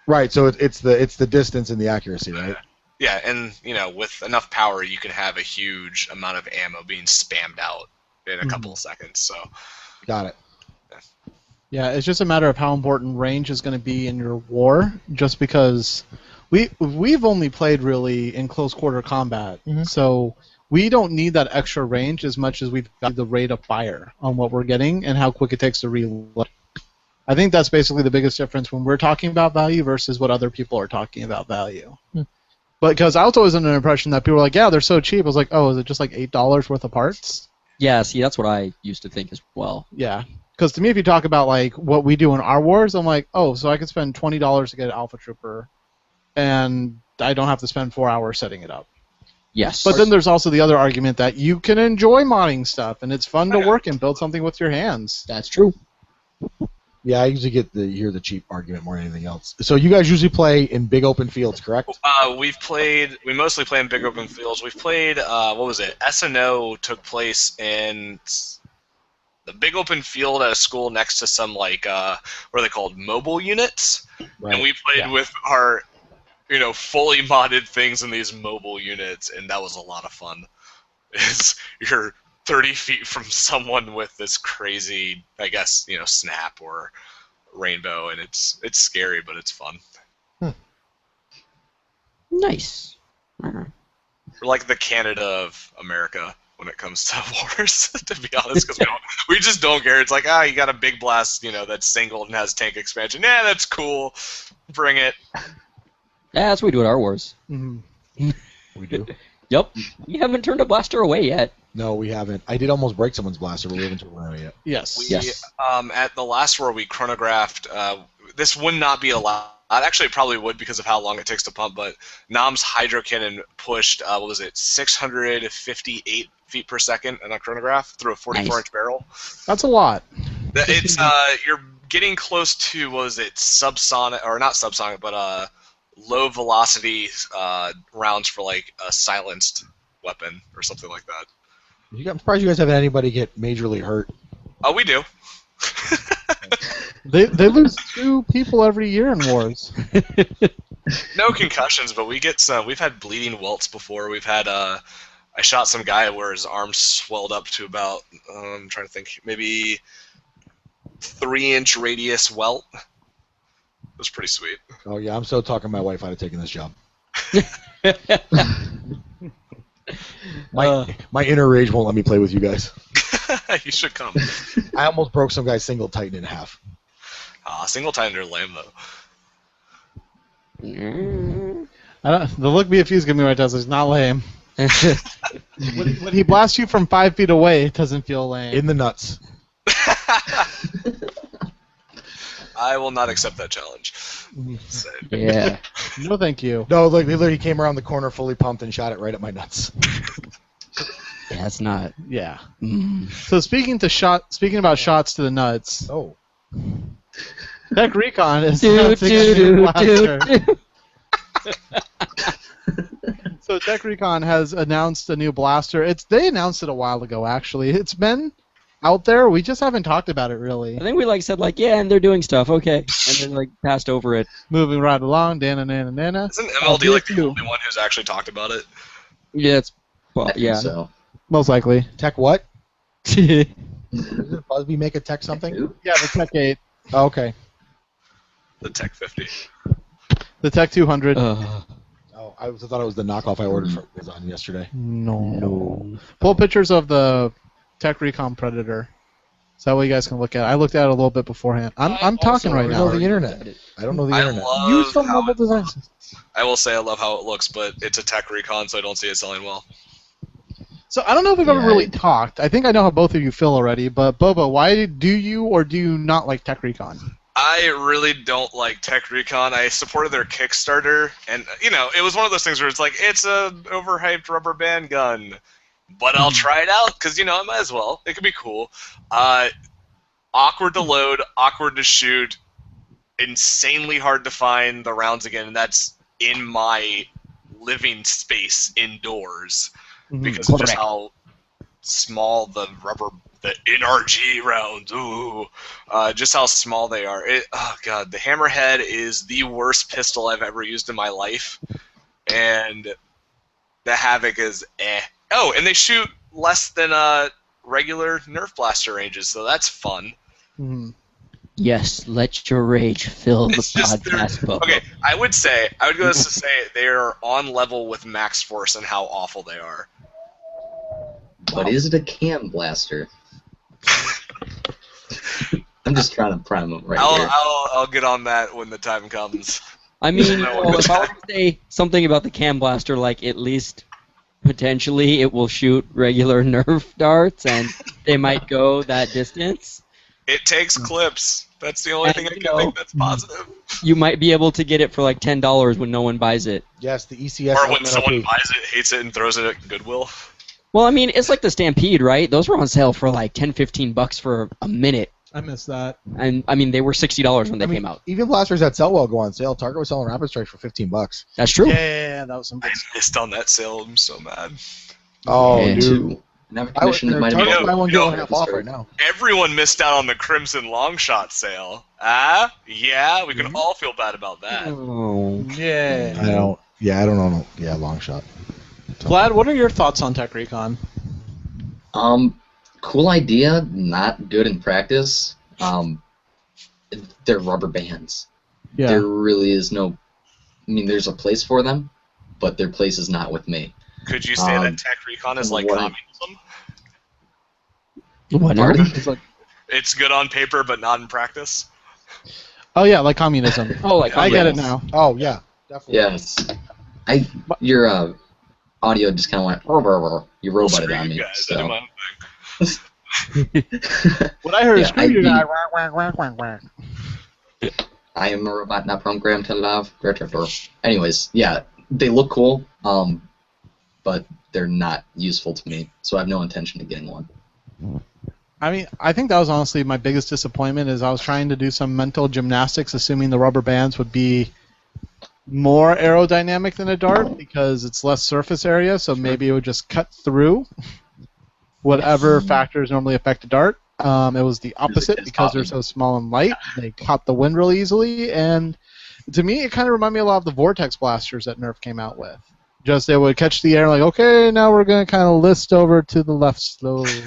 Right. So it's the distance and the accuracy, right? Yeah, and with enough power, you can have a huge amount of ammo being spammed out in a couple of seconds. So. Got it. Yeah, it's just a matter of how important range is going to be in your war, just because we've only played really in close quarter combat, so we don't need that extra range as much as we've got the rate of fire on what we're getting and how quick it takes to reload. I think that's basically the biggest difference when we're talking about value versus what other people are talking about value. But because I was always under the impression that people were like, yeah, they're so cheap. I was like, oh, is it just like $8 worth of parts? Yeah, see, that's what I used to think as well. Yeah. Because to me, if you talk about like what we do in our wars, I'm like, oh, so I could spend $20 to get an Alpha Trooper, and I don't have to spend 4 hours setting it up. Yes. But then there's also the other argument that you can enjoy modding stuff, and it's fun to work and build something with your hands. That's true. Yeah, I usually hear the cheap argument more than anything else. So you guys usually play in big open fields, correct? We mostly play in big open fields. We've played, what was it? S&O took place in the big open field at a school next to some, like, what are they called, mobile units? Right. And we played with our, fully modded things in these mobile units, and that was a lot of fun. You're 30 feet from someone with this crazy, I guess, snap or rainbow, and it's scary, but it's fun. Nice. We're like the Canada of America when it comes to wars, to be honest, because we just don't care. It's like, you got a big blast, that's singled and has tank expansion. Yeah, that's cool. Bring it. Yeah, that's what we do at our wars. Mm-hmm. We do. Yep. We haven't turned a blaster away yet. No, we haven't. I did almost break someone's blaster, but we haven't turned one yet. Yes. Yes. At the last war, we chronographed. This would not be allowed. Actually, it probably would because of how long it takes to pump, but Nam's hydro cannon pushed, 658 feet per second in a chronograph through a 44-inch barrel. That's a lot. It's you're getting close to, subsonic, or not subsonic, but low velocity rounds for like a silenced weapon or something like that. I'm surprised you guys haven't had anybody get majorly hurt. Oh, we do. They lose 2 people every year in wars. No concussions, but we get some. We've had bleeding welts before. We've had I shot some guy where his arm swelled up to about I'm trying to think, maybe 3-inch radius welt. It was pretty sweet. Oh yeah, I'm so talking my wife out of taking this job. My inner rage won't let me play with you guys. You should come. I almost broke some guy's single titan in half. Single titan are lame though. The look BFU's giving me right now is not lame. When he blasts you from 5 feet away, it doesn't feel lame. In the nuts. I will not accept that challenge. Yeah. No, thank you. No, like he came around the corner fully pumped and shot it right at my nuts. Yeah, that's not. Yeah. So speaking about shots to the nuts. Oh. Tech Recon is announcing a new blaster. So Tech Recon has announced a new blaster. They announced it a while ago, actually. It's been out there. We just haven't talked about it really. I think we said yeah, and they're doing stuff, okay, and then passed over it. Moving right along, Dana. Isn't MLD the only one who's actually talked about it? Yeah, I think so. Most likely. Tech what? yeah. Doesn't Busby make a Tech something? Yeah, the Tech 8. Oh, okay. The Tech 50. The Tech 200. Oh, I thought it was the knockoff I ordered from Amazon yesterday. No. Pull pictures of the Tech Recon Predator. So that way you guys can look at it. I looked at it a little bit beforehand. I'm talking right I don't now. know the internet. I don't know the internet. Use some mobile designs. I will say I love how it looks, but it's a Tech Recon, so I don't see it selling well. So I don't know if we've ever really talked. I think I know how both of you feel already, but Bobo, why do you or do you not like Tech Recon? I really don't like Tech Recon. I supported their Kickstarter, and it was one of those things where it's it's a overhyped rubber band gun, but I'll try it out because I might as well. It could be cool. Awkward to load, awkward to shoot, insanely hard to find the rounds again, and that's in my living space indoors because of just how small the NRG rounds, just how small they are. Oh god, the Hammerhead is the worst pistol I've ever used in my life, and the Havoc is Oh, and they shoot less than regular Nerf blaster ranges, so that's fun. Yes, let your rage fill the podcast book. Okay, I would go to say they are on level with Max Force and how awful they are. But is it a cam blaster? I'm just trying to prime them here. I'll get on that when the time comes. I mean, if I were to say something about the cam blaster, at least potentially it will shoot regular Nerf darts, and they might go that distance. It takes clips. That's the only thing I can think that's positive. You might be able to get it for $10 when no one buys it. Yes, the ECS. Or when someone buys it, hates it, and throws it at Goodwill. Well, I mean, it's like the Stampede, right? Those were on sale for $10-15 for a minute. I missed that. And I mean, they were $60 when they came out. Even blasters that sell well go on sale. Target was selling Rapid Strike for $15. That's true. Yeah, that was some good I missed on that sale. I'm so mad. Oh, Yeah, dude. Never commissioned it might have Target's been buy one get one half off right now. Everyone missed out on the Crimson Longshot sale. Yeah, we can all feel bad about that. Oh. Yeah. I don't know. Yeah, long shot. Vlad, what are your thoughts on Tech Recon? Cool idea, not good in practice. They're rubber bands. Yeah. There really is no... I mean, there's a place for them, but their place is not with me. Could you say that Tech Recon is like communism? What? Pardon? It's good on paper, but not in practice? Oh yeah, like communism. I get it now. Oh yeah, definitely. Yes. Your audio just kind of went... You roboted on me. Guys, So. What I heard is Yeah, screw you guy. I am a robot not programmed to love. Anyways, yeah, they look cool, but they're not useful to me, so I have no intention of getting one. I mean, I think that was honestly my biggest disappointment is I was trying to do some mental gymnastics assuming the rubber bands would be more aerodynamic than a dart because it's less surface area, so maybe it would just cut through whatever factors normally affect a dart. It was the opposite because they're so small and light. They caught the wind really easily, and to me, it kind of reminded me a lot of the Vortex blasters that Nerf came out with. Just they would catch the air like, okay, now we're going to kind of list over to the left slowly.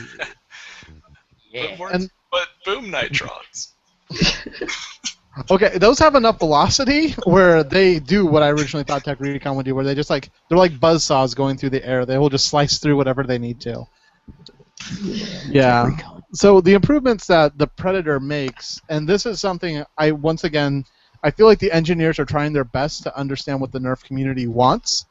But boom nitrons. Okay, those have enough velocity where they do what I originally thought Tech Recon would do, where they just they're like buzzsaws going through the air. They will just slice through whatever they need to. Yeah. So the improvements that the Predator makes, and this is something I feel like the engineers are trying their best to understand what the Nerf community wants.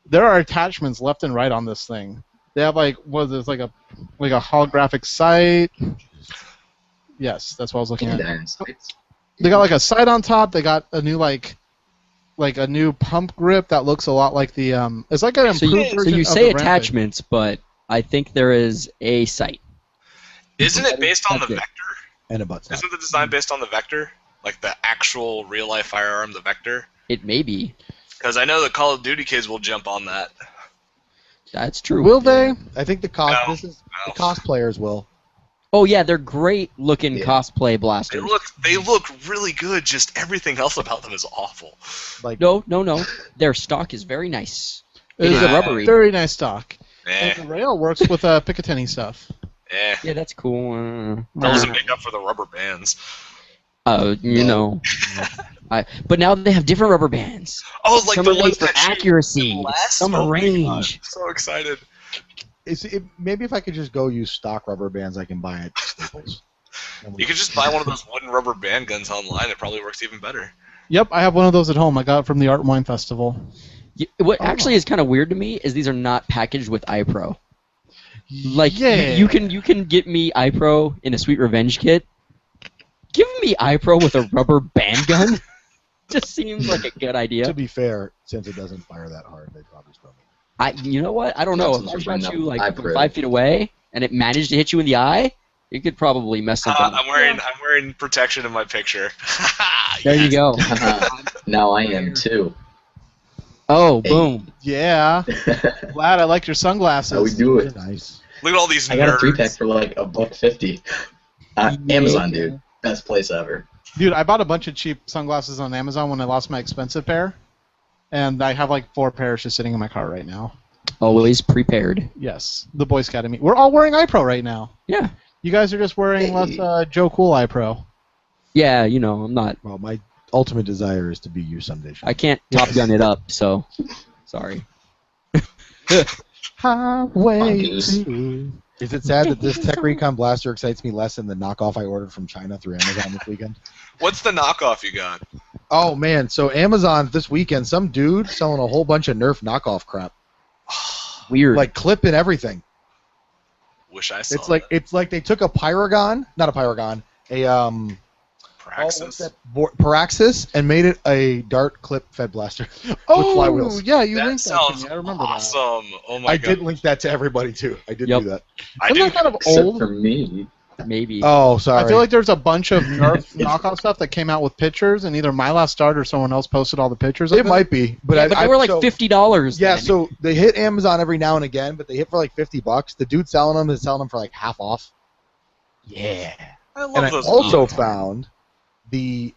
There are attachments left and right on this thing. They have like a holographic sight. Yes, that's what I was looking at. They got like a sight on top. They got a new like a new pump grip that looks a lot like the it's like an improved version of the So you say Rampage. attachments, but I think there is a sight. Isn't it based on the Vector? And a butt stop. Isn't the design based on the Vector? Like the actual real-life firearm, the Vector? It may be. Because I know the Call of Duty kids will jump on that. That's true. Will they? I think the No. cosplayers will. Oh yeah, they're great looking cosplay They blasters. look really good. Just everything else about them is awful. Like No. Their stock is very nice. It is It's a rubbery. Very nice stock. Eh, And the rail works with Picatinny stuff. Yeah, that's cool. doesn't make up for the rubber bands. You know. But now they have different rubber bands. Oh, like Some the are made ones for that shoot accuracy. last? Some Oh are my range. God, so excited. maybe if I could just go use stock rubber bands, I can buy it. Staples. You could just buy one of those wooden rubber band guns online. It probably works even better. Yep, I have one of those at home. I got it from the Art and Wine Festival. What actually is kind of weird to me is these are not packaged with iPro. Like Yeah. you can get me iPro in a Sweet Revenge kit. Give me iPro with a rubber band gun. Just seems like a good To idea. be fair, since it doesn't fire that hard, they probably still. You know what? I don't know. If I Since shot you're you like bringing up from iPro. 5 feet away and it managed to hit you in the eye, it could probably mess something up. I'm wearing protection in my picture. There you go. Now I am too. Oh, Hey. boom. Yeah. Vlad, I like your sunglasses. How we do it? Nice. Look at all these I got a nerds. 3-pack for like $1.50. Amazon, dude, best place ever. Dude, I bought a bunch of cheap sunglasses on Amazon when I lost my expensive pair. And I have like 4 pairs just sitting in my car right now. Always prepared. Yes. The Boy Scout and me. We're all wearing iPro right now. Yeah. You guys are just wearing less Joe Cool iPro. Yeah, you know, I'm not. Well, my ultimate desire is to be you someday. Sean. I can't Top Gun it up, so sorry. Highway Mongoose. to... Is it sad that this Tech Recon blaster excites me less than the knockoff I ordered from China through Amazon this weekend? What's the knockoff you got? Oh man, so Amazon this weekend, some dude selling a whole bunch of Nerf knockoff crap, Weird. like clip and everything. Wish I saw It's like they took a Pyragon, not a Pyragon, what's Praxis. that? Paraxis, and made it a dart clip fed blaster. Oh, flywheels. yeah, you That linked that to sounds me. I remember awesome. Oh my I god. did link that to everybody too. I did Yep. do that. I that. Isn't didn't. that kind of Except old? for me. Maybe. Oh, sorry. I feel like there's a bunch of Nerf knockoff stuff that came out with pictures, and either My Last Start or someone else posted all the pictures of it might be, but Yeah, but they were like so- $50. Yeah, then. so they hit Amazon every now and again, but they hit for like $50. The dude selling them is selling them for like half off. Yeah. I love And I those. also knockoffs. found the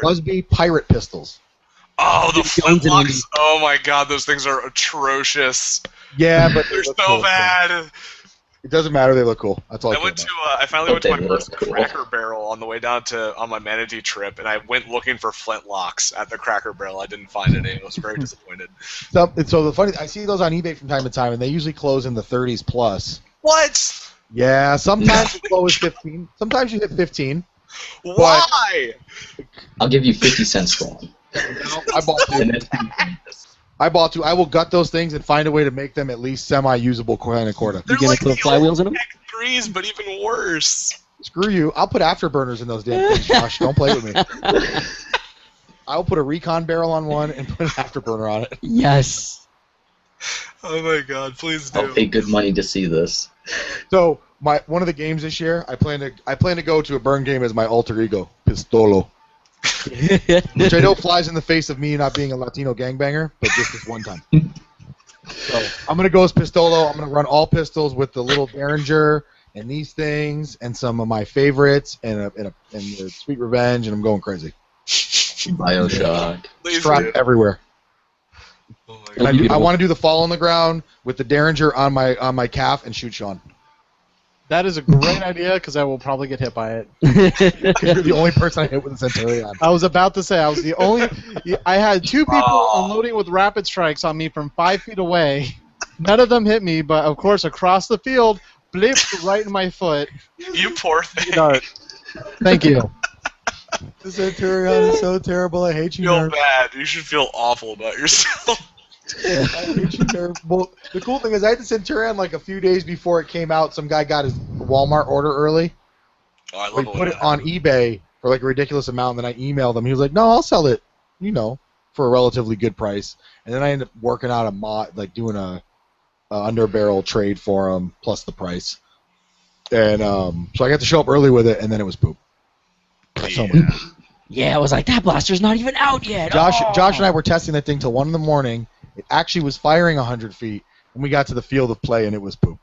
Busby pirate pistols. Oh, the Guns and flintlocks. Oh my god, those things are atrocious. Yeah, but They're they so look cool. bad. It doesn't matter. They look cool. That's all I I care went to. about. I finally went to my They first look cool. Cracker Barrel on the way down on my Manatee trip, and I went looking for flintlocks at the Cracker Barrel. I didn't find any. I was very disappointed. So the funny, I see those on eBay from time to time, and they usually close in the 30s plus. What? Yeah, sometimes as low as 15. Sometimes you hit 15. Why? I'll give you 50 cents for one. I bought two. I will gut those things and find a way to make them at least semi-usable kind of quarter. They're gonna like put the flywheels in old 'em? Tech 3s, but even worse. Screw you. I'll put afterburners in those damn things, Josh. Don't play with me. I'll put a Recon barrel on one and put an afterburner on it. Yes. Oh my god, please I'll do. pay good money to see this. So one of the games this year, I plan to go to a burn game as my alter ego, Pistolo, which I know flies in the face of me not being a Latino gangbanger, but just this one time. So I'm gonna go as Pistolo. I'm gonna run all pistols with the little Derringer and these things and some of my favorites and the Sweet Revenge, and I'm going crazy. Bioshock. Please Strap do. everywhere. Oh my And god. I Beautiful. want to do the fall on the ground with the Derringer on my calf and shoot Sean. That is a great idea because I will probably get hit by it. Because you're the only person I hit with a Centurion. I was about to say I was the only. I had 2 people unloading with rapid strikes on me from 5 feet away. None of them hit me, but of course across the field, blipped right in my foot. You poor thing. Dart. Thank you. The Centurion is so terrible. I hate you, Feel Nerf. bad. You should feel awful about yourself. I hate you, Nerf. Well, the cool thing is I had the Centurion like a few days before it came out. Some guy got his Walmart order early. Oh, I He love it. put it on eBay for like a ridiculous amount, and then I emailed him. He was like, "No, I'll sell it, for a relatively good price." And then I ended up working out a mod, like doing a underbarrel trade for him plus the price. And so I got to show up early with it, and then it was poop. So Yeah. Yeah, I was like, that blaster's not even out yet. Josh Oh. and I were testing that thing till 1 in the morning. It actually was firing 100 feet, and we got to the field of play, and it was poop.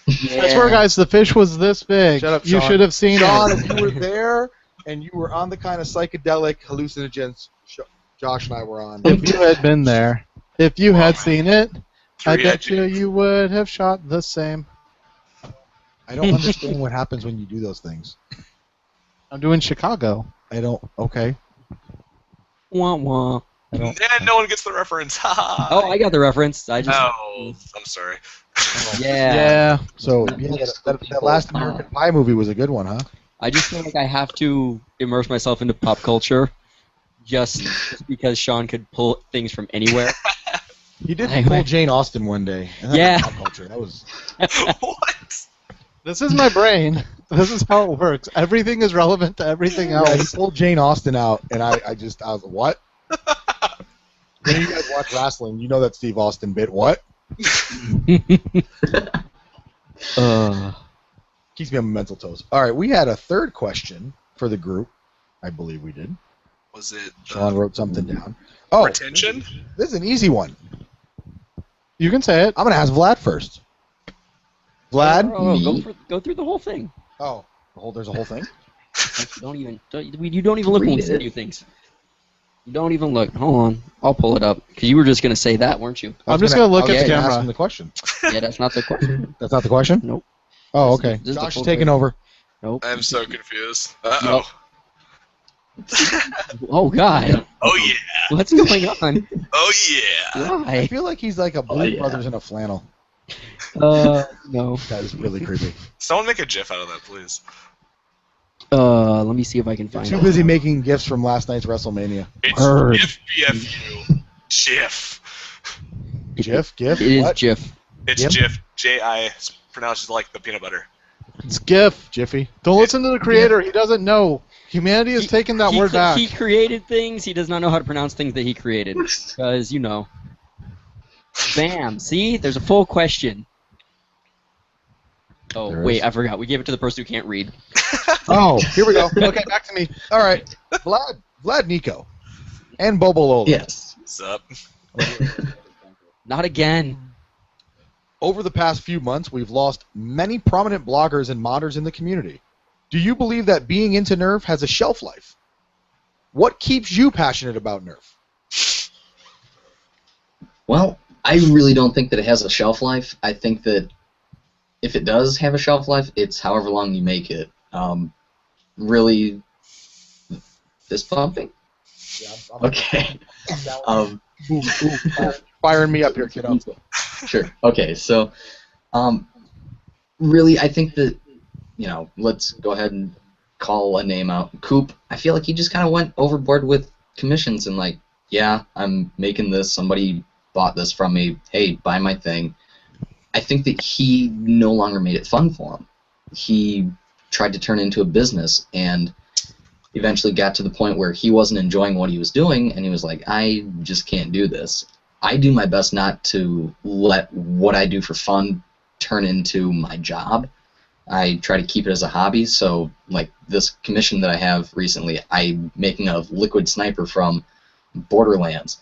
Yeah. I swear, guys, the fish was this big. Shut up, You Sean. should have seen Sean, it. if you were there and you were on the kind of psychedelic hallucinogens Josh and I were on. If you had been there, if you had seen it, I Three bet edges. you would have shot the same. I don't understand what happens when you do those things. I'm doing Chicago. I don't. Okay. Wah, wah. I don't. And no one gets the reference. Oh, I got the reference. I just. Oh, I'm sorry. Yeah. Yeah. So yeah, that last American Pie movie was a good one, huh? I just feel like I have to immerse myself into pop culture, just because Sean could pull things from anywhere. He did I pull went- Jane Austen one day. And that Yeah. was pop culture. That was. What? This is my brain. This is how it works. Everything is relevant to everything Yeah, he else. pulled Jane Austen out, and I was what? When you guys watch wrestling, you know that Steve Austin bit. What? Keeps me on my mental toes. All right, we had a third question for the group. I believe we did. Was it Sean wrote something down. Oh, retention? this is an easy one. You can say it. I'm gonna ask Vlad first. Vlad? Oh, Me? go through the whole thing. Oh, there's a whole thing. You don't even look when we Read send it. you things. You don't even look. Hold on, I'll pull it up because you were just gonna say that, weren't you? I'm just gonna look I was at the gonna ask camera. him the question. Yeah, that's not the question. That's not the question. Nope. Oh, This okay. is the Josh is full taking question. over. Nope. I'm so confused. Uh-oh. Oh God, Oh, yeah. what's going on? Oh, yeah. I Why? feel like he's like a Blue yeah. Brothers in a flannel. No. That is really creepy. Someone make a GIF out of that, please. Let me see if I can You're find too it. busy making gifts from last night's WrestleMania. It's Bird. GIF BFU. GIF. GIF? GIF? It is What? GIF. It's Yep. GIF. J-I pronounces like the peanut butter. It's GIF. Jiffy. Don't listen to the creator. He doesn't know. Humanity has taken that word back. He created things. He does not know how to pronounce things that he created. Because, you know. Bam. See? There's a full question. Oh, There wait. is. I forgot. We gave it to the person who can't read. Oh, here we go. Okay, back to me. All right. Vlad Neko and Bobololo. Yes. What's up? Not again. Over the past few months, we've lost many prominent bloggers and modders in the community. Do you believe that being into Nerf has a shelf life? What keeps you passionate about Nerf? Well, I really don't think that it has a shelf life. I think that if it does have a shelf life, it's however long you make it. Really, fist pumping? Yeah, Okay. Firing me up here, kiddo. Sure. Okay. So, really, I think that, let's go ahead and call a name out. Coop. I feel like he just kind of went overboard with commissions and like, yeah, I'm making this. Somebody bought this from me. Hey, buy my thing. I think that he no longer made it fun for him. He tried to turn it into a business and eventually got to the point where he wasn't enjoying what he was doing and he was like, I just can't do this. I do my best not to let what I do for fun turn into my job. I try to keep it as a hobby, so like this commission that I have recently, I'm making a liquid sniper from Borderlands.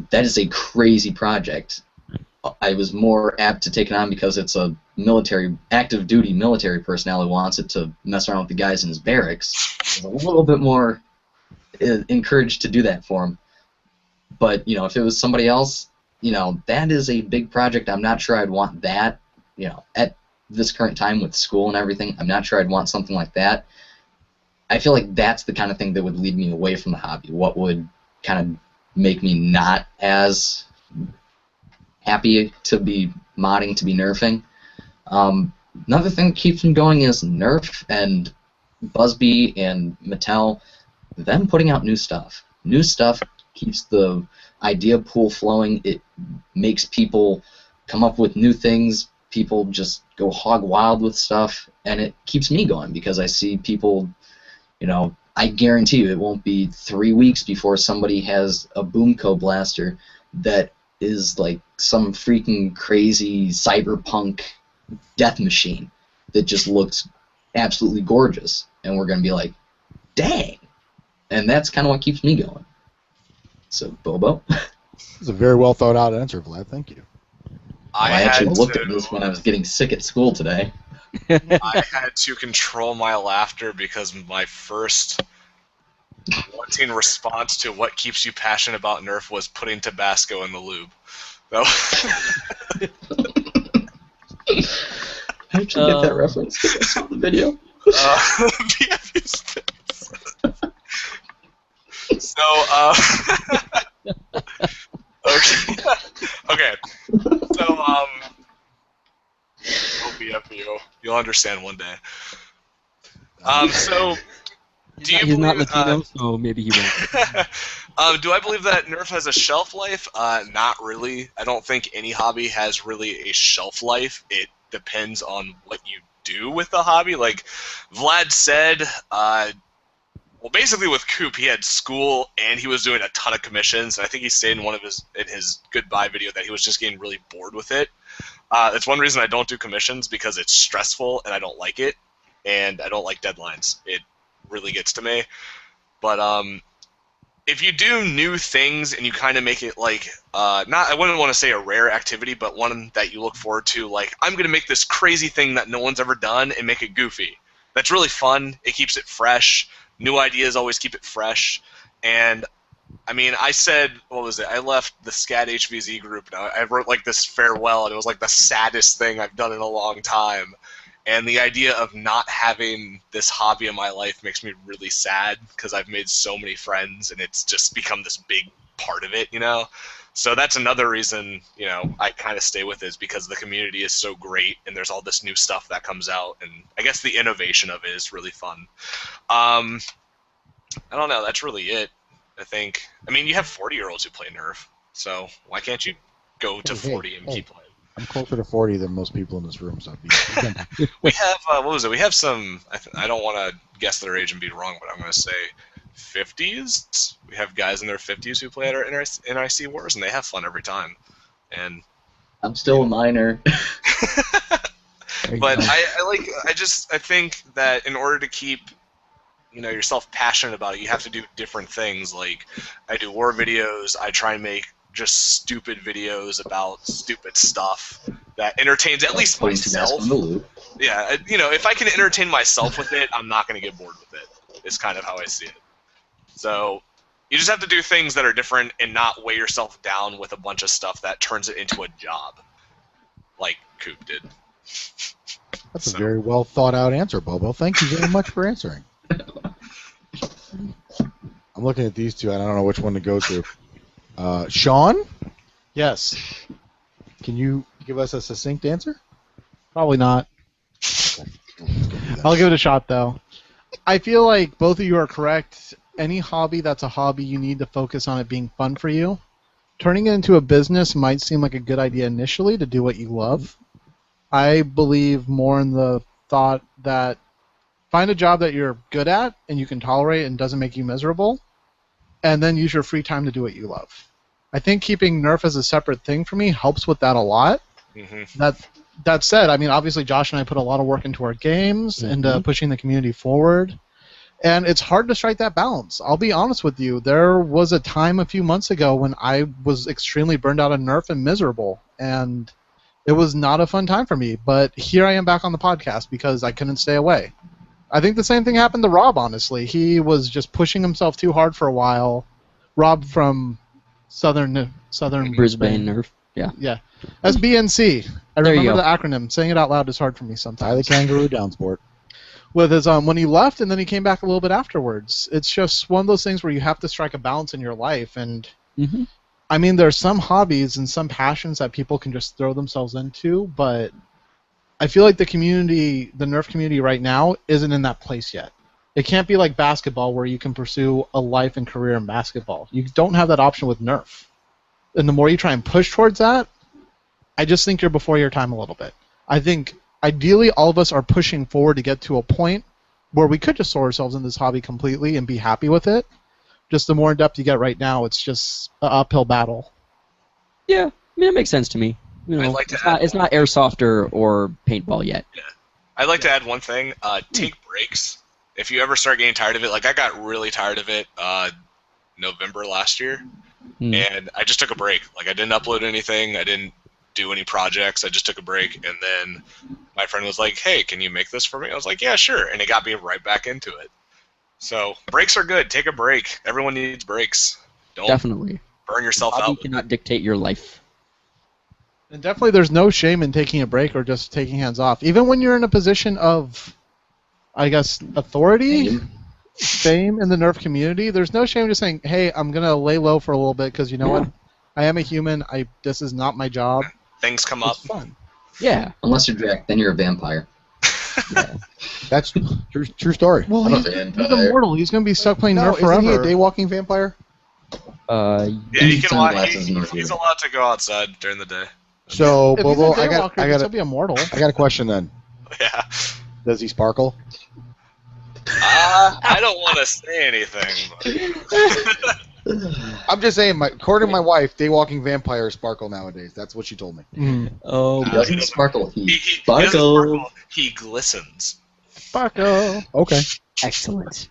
That is a crazy project. I was more apt to take it on because it's a active duty military personnel who wants it to mess around with the guys in his barracks. I was a little bit more encouraged to do that for him. But, if it was somebody else, that is a big project. I'm not sure I'd want that, at this current time with school and everything. I'm not sure I'd want something like that. I feel like that's the kind of thing that would lead me away from the hobby. What would kind of make me not as happy to be modding, to be nerfing. Another thing that keeps me going is Nerf and Busby and Mattel, them putting out new stuff. New stuff keeps the idea pool flowing. It makes people come up with new things. People just go hog wild with stuff, and it keeps me going because I see people, I guarantee you it won't be 3 weeks before somebody has a Boomco blaster that is like some freaking crazy cyberpunk death machine that just looks absolutely gorgeous, and we're going to be like, dang. And that's kind of what keeps me going. So, Bobo? That's a very well thought out answer, Vlad. Thank you. I actually looked at this when I was getting sick at school today. I had to control my laughter because my first wanting response to what keeps you passionate about Nerf was putting Tabasco in the lube. So I actually get that reference. I saw the video. So, okay. So, it'll be up to you. You'll understand one day. So, do you He's believe, not Latino, so maybe he won't. do I believe that Nerf has a shelf life? Not really. I don't think any hobby has really a shelf life. It depends on what you do with the hobby. Like Vlad said, well, basically with Coop, he had school and he was doing a ton of commissions. And I think he stated in his goodbye video that he was just getting really bored with it. That's one reason I don't do commissions, because it's stressful and I don't like it, and I don't like deadlines. It really gets to me. But if you do new things and you kind of make it like I wouldn't want to say a rare activity, but one that you look forward to, like I'm going to make this crazy thing that no one's ever done and make it goofy. That's really fun. It keeps it fresh. New ideas always keep it fresh. And I mean, I said, what was it? I left the Scat HVZ group now. I wrote like this farewell, and it was like the saddest thing I've done in a long time. And the idea of not having this hobby in my life makes me really sad, because I've made so many friends, and it's just become this big part of it, you know? So that's another reason, you know, I kind of stay with it, is because the community is so great, and there's all this new stuff that comes out, and I guess the innovation of it is really fun. I don't know, that's really it, I think. I mean, you have 40-year-olds who play Nerf, so why can't you go to 40 and keep playing? I'm closer to 40 than most people in this room, so we have, what was it? We have some, I don't want to guess their age and be wrong, but I'm going to say 50s. We have guys in their 50s who play at our N.I.C. wars, and they have fun every time. And I'm still a minor. But I think that in order to keep, you know, yourself passionate about it, you have to do different things. Like, I do war videos. I try and make just stupid videos about stupid stuff that entertains at least myself. Yeah, you know, if I can entertain myself with it, I'm not going to get bored with it. Is kind of how I see it. So you just have to do things that are different and not weigh yourself down with a bunch of stuff that turns it into a job, like Coop did. That's a very well thought out answer, Bobo. Thank you very much for answering. I'm looking at these two, and I don't know which one to go to. Sean? Yes. Can you give us a succinct answer? Probably not. I'll give it a shot, though. I feel like both of you are correct. Any hobby that's a hobby, you need to focus on it being fun for you. Turning it into a business might seem like a good idea initially to do what you love. I believe more in the thought that find a job that you're good at and you can tolerate and doesn't make you miserable, and then use your free time to do what you love. I think keeping Nerf as a separate thing for me helps with that a lot. Mm-hmm. That said, I mean, obviously Josh and I put a lot of work into our games and pushing the community forward, and it's hard to strike that balance. I'll be honest with you. There was a time a few months ago when I was extremely burned out on Nerf and miserable, and it was not a fun time for me. But here I am back on the podcast because I couldn't stay away. I think the same thing happened to Rob, honestly. He was just pushing himself too hard for a while. Rob from Southern Brisbane Nerf. Yeah. Yeah. SBNC. I There you remember go. the acronym. Saying it out loud is hard for me sometimes. Tie the kangaroo down, sport. With his when he left and then he came back a little bit afterwards. It's just one of those things where you have to strike a balance in your life, and I mean, there's some hobbies and some passions that people can just throw themselves into, but I feel like the community, the Nerf community right now, isn't in that place yet. It can't be like basketball where you can pursue a life and career in basketball. You don't have that option with Nerf. And the more you try and push towards that, I just think you're before your time a little bit. I think ideally all of us are pushing forward to get to a point where we could just throw ourselves in this hobby completely and be happy with it. Just the more in depth you get right now, it's just an uphill battle. Yeah, I mean, it makes sense to me. You know, I'd like to it's not airsoft or paintball yet. Yeah. I'd like to add one thing. Take breaks. If you ever start getting tired of it, like I got really tired of it November last year, and I just took a break. Like I didn't upload anything. I didn't do any projects. I just took a break, and then my friend was like, "Hey, can you make this for me?" I was like, "Yeah, sure," and it got me right back into it. So breaks are good. Take a break. Everyone needs breaks. Don't Definitely. burn yourself Hobby out. cannot dictate your life. And definitely there's no shame in taking a break or just taking hands off. Even when you're in a position of, I guess, authority, fame in the Nerf community, there's no shame in just saying, hey, I'm going to lay low for a little bit because you know what? I am a human. This is not my job. Things come up. It's fun. Yeah. Unless you're Jack, then you're a vampire. Yeah. That's true story. Well, I'm a he's vampire. immortal. He's going to be stuck playing No, Nerf isn't he a forever. day-walking vampire? Yeah, Need sunglasses in order to he's do it. allowed to go outside during the day. So, If he's Bobo, a I daywalker, he can still got be immortal. a question then. Yeah. Does he sparkle? I don't want to say anything. But I'm just saying, according to my wife, day-walking vampires sparkle nowadays. That's what she told me. Oh, He doesn't sparkle. He he doesn't sparkles. sparkle. He glistens. Sparkle. Okay. excellent.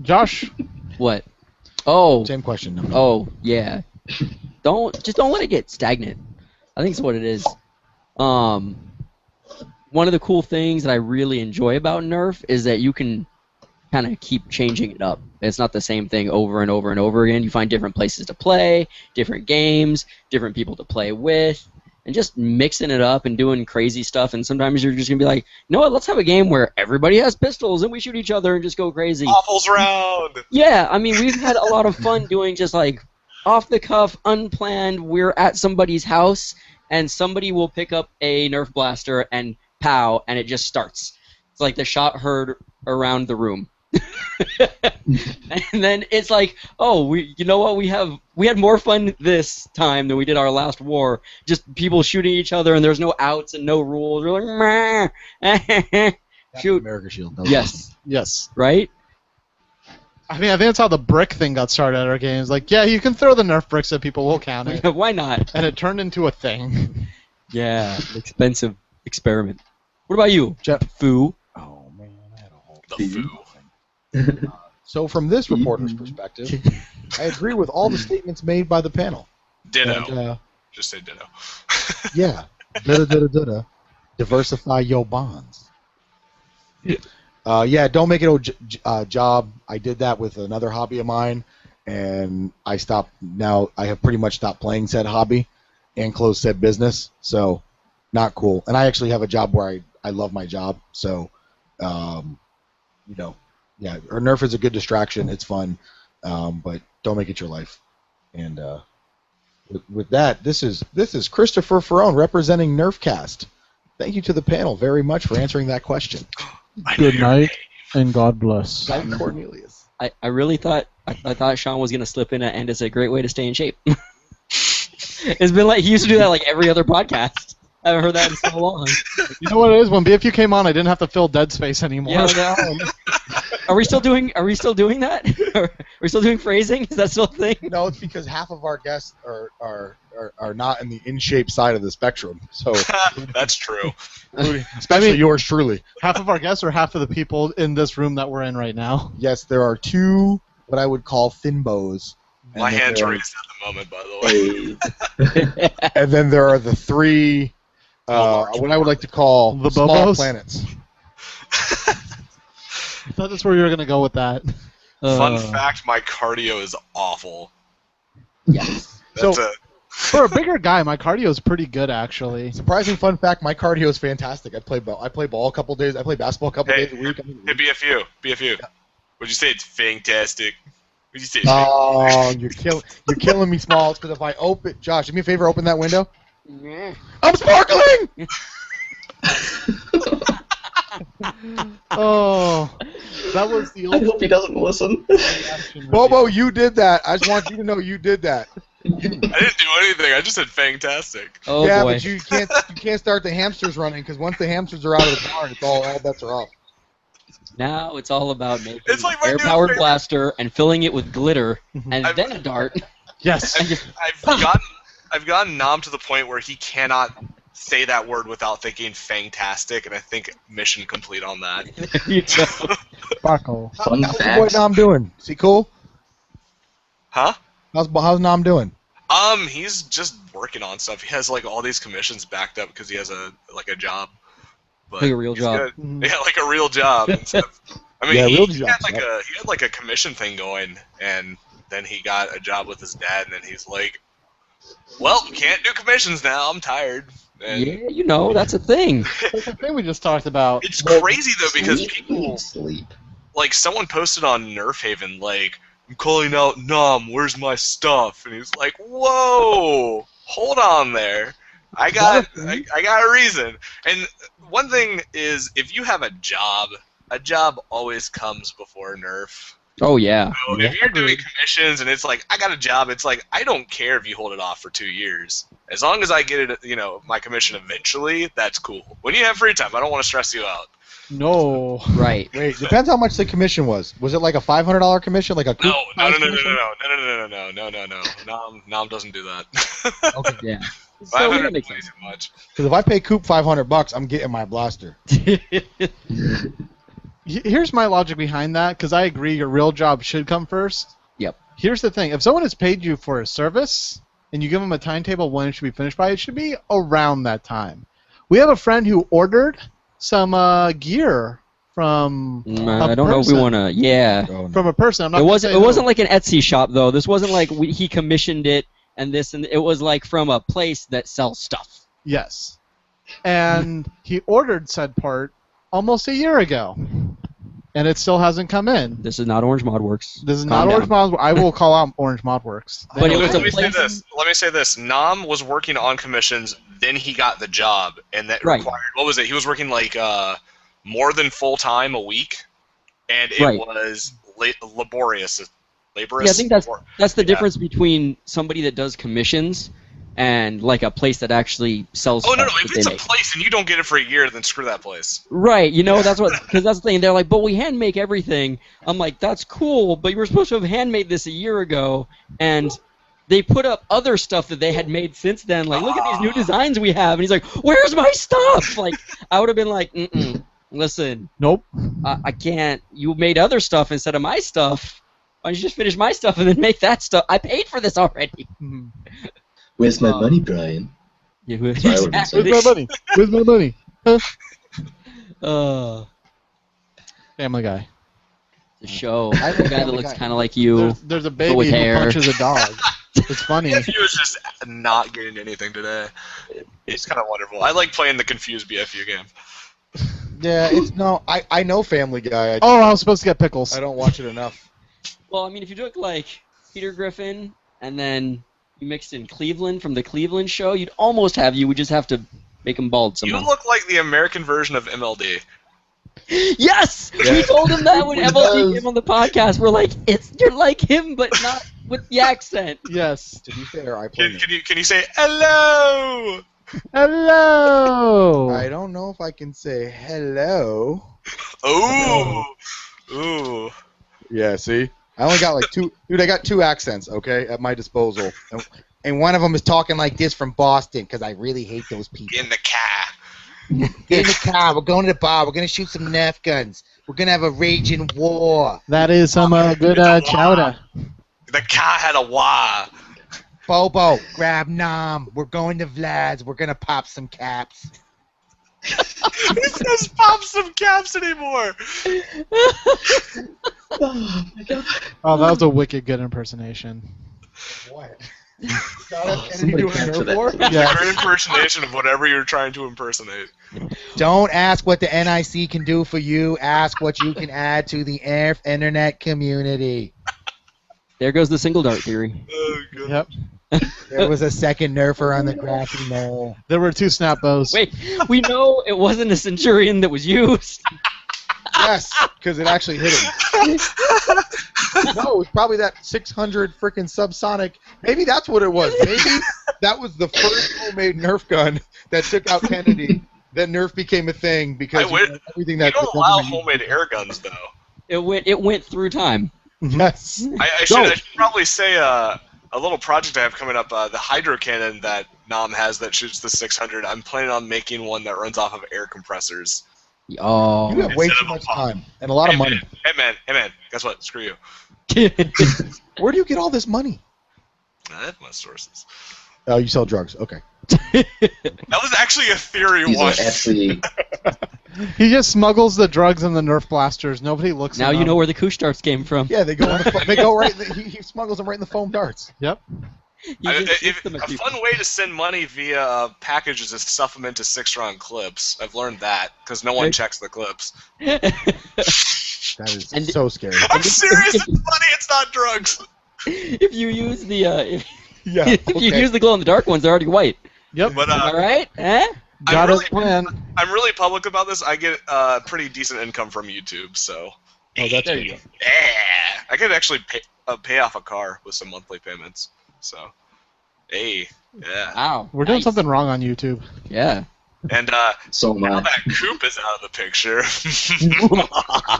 Josh, What? Oh, Same question. No. oh, yeah. Don't let it get stagnant. I think it's what it is. One of the cool things that I really enjoy about Nerf is that you can kind of keep changing it up. It's not the same thing over and over and over again. You find different places to play, different games, different people to play with, and just mixing it up and doing crazy stuff. And sometimes you're just going to be like, you know what, let's have a game where everybody has pistols and we shoot each other and just go crazy. Waffles round. Yeah, I mean, we've had a lot of fun doing just like off-the-cuff, unplanned, we're at somebody's house and somebody will pick up a Nerf blaster and pow, and it just starts. It's like the shot heard around the room. And then it's like, oh, you know what? We had more fun this time than we did our last war. Just people shooting each other, and there's no outs and no rules. We're like, meh. Shoot. America Shield. That was Yes. yes. Right? I think that's how the brick thing got started at our games. Like, yeah, you can throw the Nerf bricks at people, we'll count it. Why not? And it turned into a thing. Yeah, expensive experiment. What about you, Foo? Oh man, I had a whole. The foo. So from this reporter's perspective, I agree with all the statements made by the panel. Ditto. And, Just say ditto. yeah, da-da-da-da-da. Diversify your bonds. Yeah, don't make it a job. I did that with another hobby of mine, and I stopped. Now I have pretty much stopped playing said hobby and closed said business. So, not cool. And I actually have a job where I love my job. So, you know, yeah, or Nerf is a good distraction. It's fun, but don't make it your life. And with that, this is Christopher Ferrone representing Nerfcast. Thank you to the panel very much for answering that question. Good night, and God bless. Guy Cornelius. I really thought I thought Sean was gonna slip in and it's a great way to stay in shape. It's been like he used to do that like every other podcast. I haven't heard that in so long. You know what it is? When BFU came on, I didn't have to fill dead space anymore. Yeah, no. Are we still doing that? Are we still doing phrasing? Is that still a thing? No, it's because half of our guests are not in the in shape side of the spectrum. So That's true. especially yours truly. Half of our guests are half of the people in this room that we're in right now. Yes, there are two what I would call thin bows. My then hand's there are- raised at the moment, by the way. And then there are the three what I would like to call The small Bobos? planets. I thought that's where you were going to go with that. Fun fact, my cardio is awful. Yes. That's So- For a bigger guy, my cardio is pretty good, actually. Surprising fun fact: my cardio is fantastic. I play ball a couple days. I play basketball a couple Hey, days a week. Hey, BFU. Would you say it's fantastic? Would you say it's Oh, you're killing me, Smalls. Because if I open, Josh, do me a favor, open that window. I'm sparkling. Oh, that was the I hope he doesn't listen. reaction. Bobo, you did that. I just want you to know you did that. I didn't do anything. I just said fantastic. Oh yeah, boy. but you can't start the hamsters running because once the hamsters are out of the barn, it's all bets are off. Now it's all about making It's like my an new air-powered favorite- blaster and filling it with glitter and I've- then a dart. Yes. And just I've gotten Nom to the point where he cannot say that word without thinking fantastic, and I think mission complete on that. you go. Sparkle. Fun How's the boy fact. Nom doing? Is he cool? Huh? How's Nom doing? He's just working on stuff. He has like all these commissions backed up because he has a job. But Like a real he's job. good. Mhm. Yeah, like a real job. Instead of, I mean, Yeah, he real had jobs, like a commission thing going, and then he got a job with his dad, and then he's like, "Well, can't do commissions now. I'm tired." And Yeah, you know, that's a thing. That's the thing we just talked about. it's crazy though because Sleep, people sleep. like someone posted on Nerf Haven like, "I'm calling out Nom, where's my stuff?" And he's like, "Whoa, hold on there. I got a reason." And one thing is, if you have a job always comes before Nerf. Oh, yeah. So if you're doing commissions and it's like, I got a job, it's like, I don't care if you hold it off for 2 years. As long as I get it, my commission eventually, that's cool. When you have free time, I don't want to stress you out. No. Right. Wait, depends how much the commission was. Was it like a $500 commission, like a No. Nom doesn't do that. Okay. Yeah. So, 500 that is makes way sense. too much. Because if I pay Coop $500, I'm getting my blaster. Here's my logic behind that, because I agree your real job should come first. Yep. Here's the thing. If someone has paid you for a service and you give them a timetable when it should be finished by, it should be around that time. We have a friend who ordered some gear from I don't know if we want to. Yeah. Oh, no. from a person. I'm not It gonna wasn't. say It who. wasn't like an Etsy shop though. This wasn't like he commissioned it and this and it was like from a place that sells stuff. Yes. And he ordered said part almost a year ago, and it still hasn't come in. This is not Orange Modworks. This is Calm not Orange down. Mod. I will call out Orange Modworks. But it was a Let me say place- this. Let me say this. Nom was working on commissions, then he got the job, and that Right. required, what was it? He was working like more than full time a week, and it Right. was laborious. Yeah, I think that's the Yeah. difference between somebody that does commissions and like a place that actually sells. Oh no, stuff if that it's they a make. place and you don't get it for a year, then screw that place. Right, you know, that's what, because that's the thing. They're like, but we hand make everything. I'm like, that's cool, but you were supposed to have handmade this a year ago, and they put up other stuff that they had made since then. Like, look at these new designs we have, and he's like, where's my stuff? Like, I would have been like, listen, Nope. I can't. You made other stuff instead of my stuff. Why don't you just finish my stuff and then make that stuff? I paid for this already. Mhm. Where's my money, Brian? Yeah, what I would've said. Where's my money? Where's my money? Family Guy. The show. I The like guy that Family looks Guy. kind of like you. There's a with baby who hair. punches a dog. It's funny. He was just not getting anything today. It's kind of wonderful. I like playing the confused BFU game. Yeah, I know Family Guy. Oh, I was supposed to get pickles. I don't watch it enough. Well, I mean, if you took like Peter Griffin and then you mixed in Cleveland from the Cleveland show, you'd almost have you. We just have to make him bald You somehow. look like the American version of MLD. Yes, Yeah. we told him that when He MLD does. came on the podcast. We're like, you're like him, but not with the accent. Yes. To be fair, I play. Can you say hello? Hello. I don't know if I can say hello. Ooh. Yeah, see? I only got like two. Dude, I got 2 accents, okay, at my disposal. And one of them is talking like this from Boston, because I really hate those people. In the car. Get in the car. We're going to the bar. We're going to shoot some Nerf guns. We're going to have a raging war. That is some good chowder. The car had a wah. Bobo, grab Nom. We're going to Vlad's. We're going to pop some caps. Who says pop some caps anymore? Oh, that was a wicked good impersonation. What? Somebody capture that. Yeah. Your impersonation of whatever you're trying to impersonate. Don't ask what the N.I.C. can do for you. Ask what you can add to the Nerf internet community. There goes the single dart theory. Oh, God. Yep. There was a second Nerfer on the grassy knoll. There were 2 snap bows. Wait, we know it wasn't a Centurion that was used. Yes, because it actually hit him. No, it was probably that 600 freaking subsonic. Maybe that's what it was. Maybe that was the first homemade Nerf gun that took out Kennedy. Then Nerf became a thing because everything You that. don't allow homemade air guns, though. It went through time. Yes. I should probably say a little project I have coming up, the hydro cannon that Nom has that shoots the 600. I'm planning on making one that runs off of air compressors. Oh. You have way Instead too of a much pump. time and a lot of money. Hey man, guess what? Screw you. Where do you get all this money? I have my sources. Oh, you sell drugs. Okay. That was actually a theory These are once. actually He just smuggles the drugs and the Nerf blasters. Nobody looks. Now him you up. know where the Koosh darts came from. Yeah, they go. They go right. He smuggles them right in the foam darts. Yep. He just shoots them A at people. fun way to send money via packages is stuff them into 6-round clips. I've learned that because no one checks the clips. That is And- so scary. I'm serious. It's money. It's not drugs. If you use the Yeah. if you use the glow in the dark ones, they're already white. Yep. But Am I right? Eh? Got really- a plan. I'm really public about this. I get pretty decent income from YouTube, so. Oh, that's There good. you go. Yeah, I could actually pay off a car with some monthly payments. So, hey, yeah. Wow. We're doing nice. something wrong on YouTube. Yeah. And so now much. that Coop is out of the picture.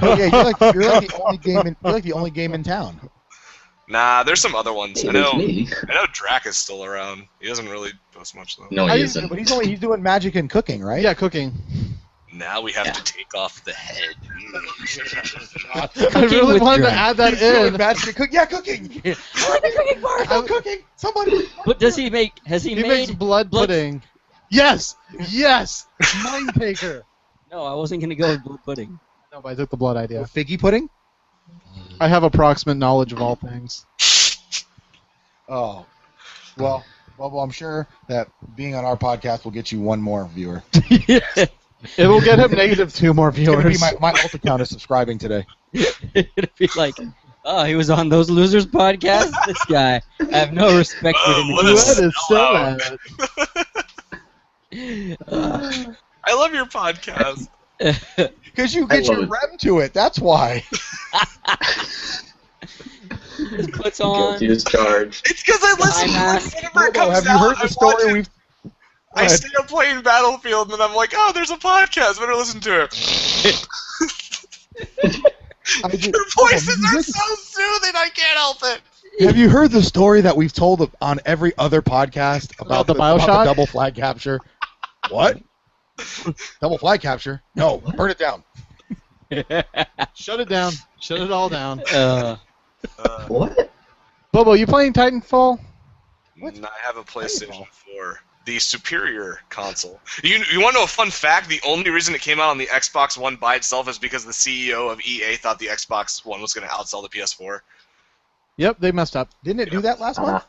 Oh, yeah, you're like the only game in town. Nah, there's some other ones. Hey, I there's know me. Drac is still around. He doesn't really post much though. No, How he you- isn't. But he's doing magic and cooking, right? Yeah, cooking. Now we have to take off the head. I really with wanted to drugs. add that He's doing in. magic and cooking. Yeah, cooking. Oh, the cooking part. I'm cooking. Somebody. But does he make? Has he, He makes made? blood pudding. Yes, yes. Mind taker. No, I wasn't gonna go with blood pudding. No, but I took the blood idea. Figgy pudding. I have approximate knowledge of all things. Oh, well, I'm sure that being on our podcast will get you one more viewer. It will get him -2 more It's gonna be viewers. my ultra count is subscribing today. It'd be like, oh, he was on those losers podcast. This guy, I have no respect for him. What a That is so sellout. bad. I love your podcast. Because you I get love your it. rem to it. That's why. Just puts on. Guilty as charged. It's because I listen to I'm it whenever it Bobo, comes have you out. heard I the story watch it. we've? I Go ahead. stay up playing Battlefield, and then I'm like, oh, there's a podcast. Better listen to it. Your voices are so soothing. I can't help it. Have you heard the story that we've told on every other podcast about the about Bioshock? the double flag capture? What? Double flag capture? No, burn it down. Shut it down. Shut it all down. What? Bobo, you playing Titanfall? I have a PlayStation 4, the superior console. You want to know a fun fact? The only reason it came out on the Xbox One by itself is because the CEO of EA thought the Xbox One was going to outsell the PS4. Yep, they messed up. Didn't it do that last month?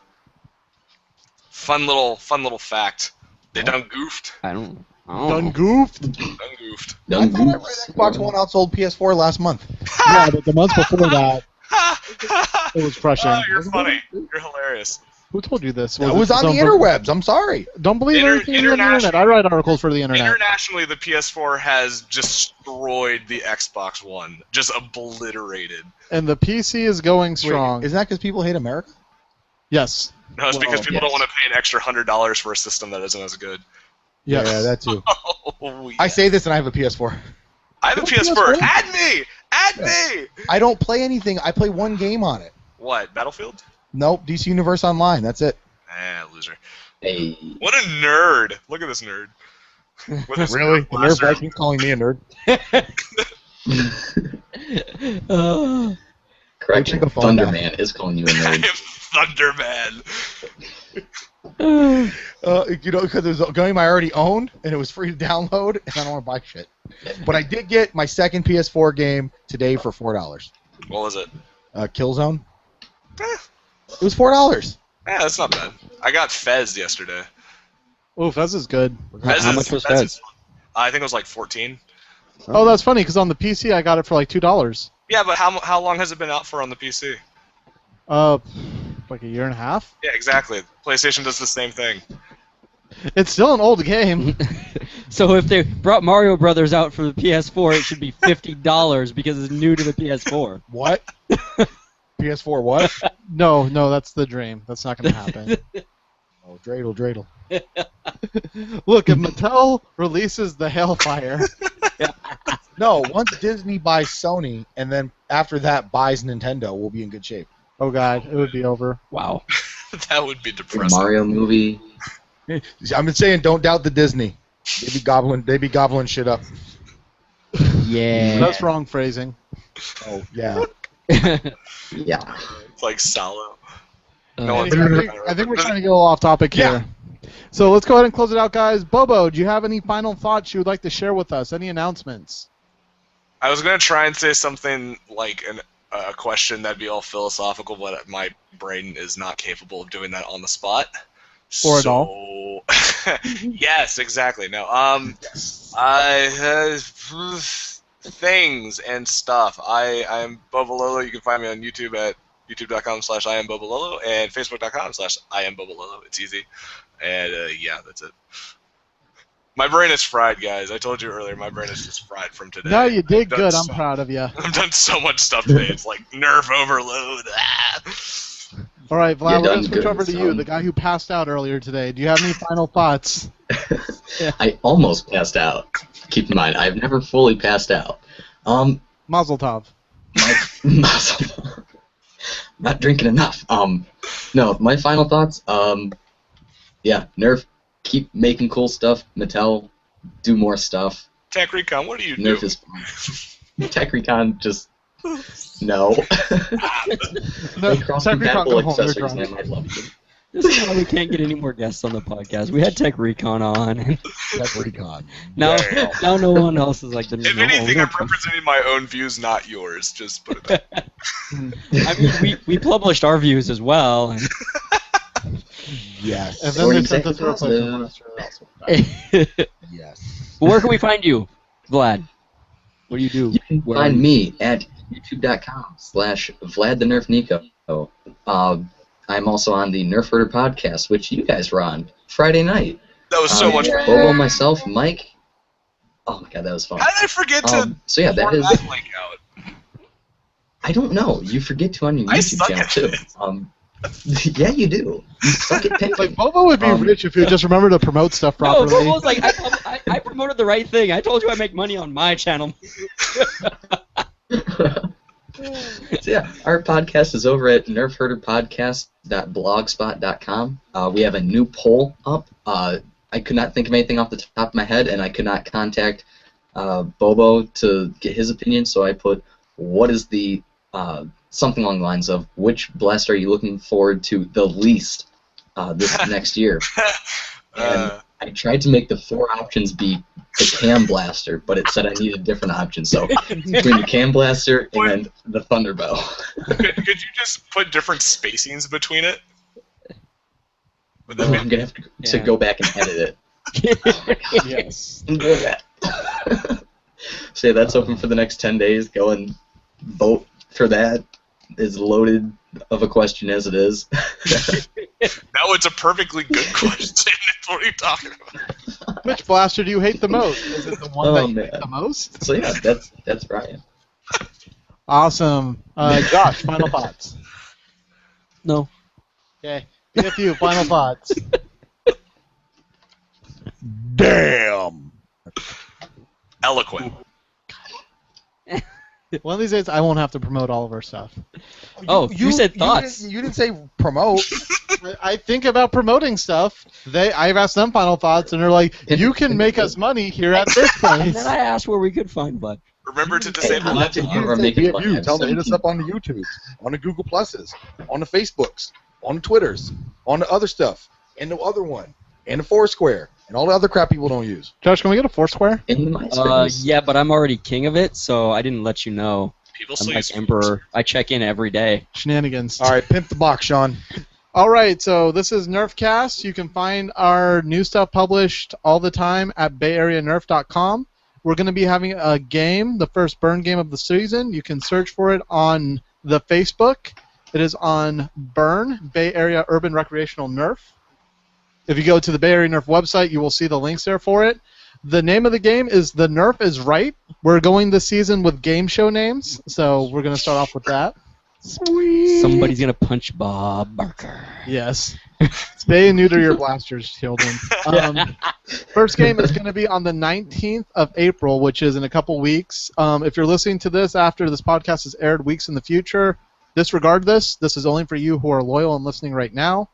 Fun little fact. They done goofed. I don't. Done goofed. Done goofed. I thought I read Xbox One outsold PS4 last month. Yeah, but the month before that, it was crushing. Oh, you're funny. You're hilarious. Who told you this? It was on the interwebs. I'm sorry. Don't believe everything on the internet. I write articles for the internet. Internationally, the PS4 has destroyed the Xbox One. Just obliterated. And the PC is going strong. Wait, isn't that because people hate America? Yes. No, it's because people don't yes. want to pay an extra $100 for a system that isn't as good. Yes. Yeah, that too. Oh, yeah. I say this and I have a PS4. I have a Oh, PS4. PS4? Add me! Add me! I don't play anything. I play one game on it. What, Battlefield? Nope, DC Universe Online. That's it. Loser. Hey. What a nerd. Look at this nerd. With his Really? The Nerf blaster. Viking's calling me a nerd. Correct. take a phone down. Thunderman is calling you a I nerd. am Thunderman. Because it was a game I already owned, and it was free to download, and I don't want to buy shit. But I did get my second PS4 game today for $4. What was it? Killzone. Eh, It was $4. that's not bad. I got Fez yesterday. Oh, Fez is good. How much was Fez? I think it was like 14. Oh, that's funny because on the PC I got it for like $2. Yeah, but how long has it been out for on the PC? Like a year and a half. Yeah, exactly. PlayStation does the same thing. It's still an old game. So if they brought Mario Brothers out for the PS4, it should be $50 because it's new to the PS4. What? PS4 what? No, that's the dream. That's not going to happen. Oh, dreidel. Look, if Mattel releases the Hellfire, No, once Disney buys Sony, and then after that buys Nintendo, we'll be in good shape. oh god, it would be over. Wow. That would be The depressing. Mario movie. I'm saying don't doubt the Disney. They be gobbling shit up. Yeah. That's wrong phrasing. Oh, yeah. Yeah. It's like Salo. No one's I think we're trying to get a little off topic here. So let's go ahead and close it out, guys. Bobo, do you have any final thoughts you would like to share with us? Any announcements? I was going to try and say something like a question that'd be all philosophical, but my brain is not capable of doing that on the spot. Or at all. Yes, exactly. No. Things and stuff. I am Bobololo. You can find me on YouTube at youtube.com/IamBobololo and Facebook.com/IamBobololo. It's easy. And yeah, that's it. My brain is fried, guys. I told you earlier, my brain is just fried from today. No, you did good. I'm proud of you. I've done so much stuff today. It's like Nerf overload. All right, Vlad, we're going to switch good, over to you, the guy who passed out earlier today. Do you have any final thoughts? I almost passed out. Keep in mind, I've never fully passed out. Mazel tov. Not drinking enough. No, my final thoughts. Yeah, Nerf, keep making cool stuff. Mattel, do more stuff. Tech Recon, what do you Nerf do? is fun. Tech Recon, just no. No, Cross-compatible Tech Recon, go home, you're accessories, drunk. man, I'd love to. This is why we can't get any more guests on the podcast. We had Tech Recon on, and That's Recon. now no one else is like the. If anything, I'm representing my own views, not yours. Just put it that way. I mean, we published our views as well. And Yes. And then they sent us a replacement. Yes. Where can we find you, Vlad? What do you do? You can Where are find you? me at youtube.com/Vlad the Nerf Neko. I'm also on the Nerf Herder Podcast, which you guys were on Friday night. That was so much fun. Bobo, myself, Mike. Oh my god, that was fun. How did I forget to So yeah, that pour is. that link out? I don't know. You forget to on your I YouTube suck channel at too. it. Yeah, you do. You suck at pinking. Like, Bobo would be rich if he would just remember to promote stuff No, properly. Bobo's like, I promoted the right thing. I told you I make money on my channel. So yeah, our podcast is over at nerfherderpodcast.blogspot.com. We have a new poll up. I could not think of anything off the top of my head, and I could not contact Bobo to get his opinion, so I put, what is the, something along the lines of, which blast are you looking forward to the least this next year? And I tried to make the 4 options be the Cam Blaster, but it said I needed different options. So between the Cam Blaster and the Thunderbow. Could you just put different spacings between it? Would that I'm be- gonna have to go back and edit it. Oh my god. Yes. I'm doing that. So yeah, that's open for the next 10 days. Go and vote for that. As loaded of a question as it is. No, it's a perfectly good question. What are you talking about? Which blaster do you hate the most? Is it the one that you hate man. the most? So yeah, that's Ryan. Awesome. Josh, final thoughts. No. Okay. PFU, final thoughts. Damn. Eloquent. One of these days, I won't have to promote all of our stuff. Oh, you said thoughts. You didn't say promote. I think about promoting stuff. I've asked them final thoughts, and they're like, "You can make us money here at this And place." then I asked where we could find Bud. Remember to disable I'm that. not You Or say make it PFU. fun. Tell them to hit us up on the YouTubes, on the Google Pluses, on the Facebooks, on the Twitters, on the other stuff, and the other one, and the Foursquare, and all the other crap people don't use. Josh, can we get a Foursquare? In the MySpace. Yeah, but I'm already king of it, so I didn't let you know. People I'm still like use Emperor. I check in every day. Shenanigans. All right, pimp the box, Sean. All right, so this is Nerfcast. You can find our new stuff published all the time at bayareanerf.com. We're going to be having a game, the first burn game of the season. You can search for it on the Facebook. It is on Burn, Bay Area Urban Recreational Nerf. If you go to the Bay Area Nerf website, you will see the links there for it. The name of the game is The Nerf is Right. We're going this season with game show names, so we're going to start off with that. Sweet. Somebody's gonna punch Bob Barker. Yes. Spay and neuter your blasters, children. First game is going to be on the 19th of April, which is in a couple weeks. If you're listening to this after this podcast is aired weeks in the future, disregard this. This is only for you who are loyal and listening right now.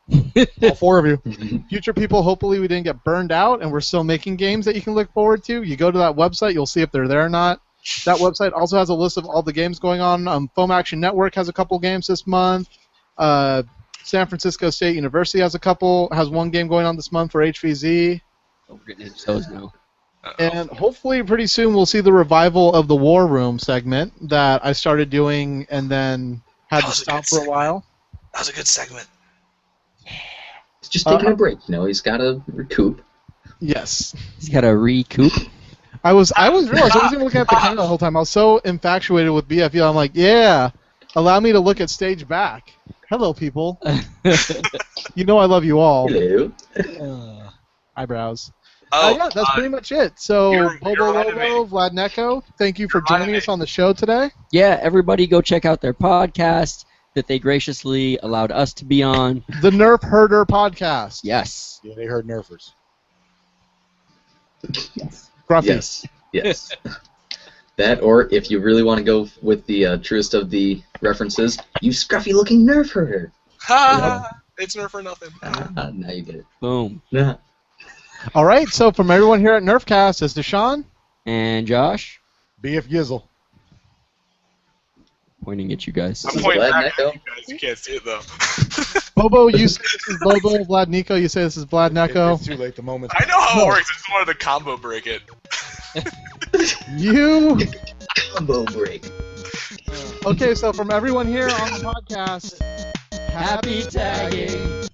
All 4 of you. Future people, hopefully we didn't get burned out and we're still making games that you can look forward to. You go to that website, you'll see if they're there or not. That website also has a list of all the games going on. Foam Action Network has a couple games this month. San Francisco State University has one game going on this month for HVZ. Oh, we're getting into those now. And hopefully pretty soon we'll see the revival of the War Room segment that I started doing and then had to stop for a while. That was a good segment. He's just taking a break, he's got to recoup. Yes. He's got to recoup. I wasn't looking at the camera the whole time. I was so infatuated with BFU. I'm like, yeah, allow me to look at stage back. Hello, people. You know I love you all. Hello. Eyebrows. Oh, yeah, that's pretty much it. So, Bobololo, Vlad Neko, thank you for joining us on the show today. Yeah, everybody go check out their podcast that they graciously allowed us to be on. The Nerf Herder Podcast. Yes. Yeah, they heard Nerfers. Gruffy. Yes. That, or if you really want to go with the truest of the references, you scruffy-looking Nerf herder. Ha! It's Nerf or nothing. Now you get it. Boom. Yeah. All right, so from everyone here at Nerfcast, is Deshaun? And Josh? BF Gizzle. Pointing at you guys. I'm pointing Vlad back at you Neko. guys. You can't see it, though. Bobo, you say this is Bobo. Vlad Neko, you say this is Vlad Neko. It's too late. The moment. I know how it works. I just wanted to combo break it. You. Combo break. Okay, so from everyone here on the podcast, Happy tagging.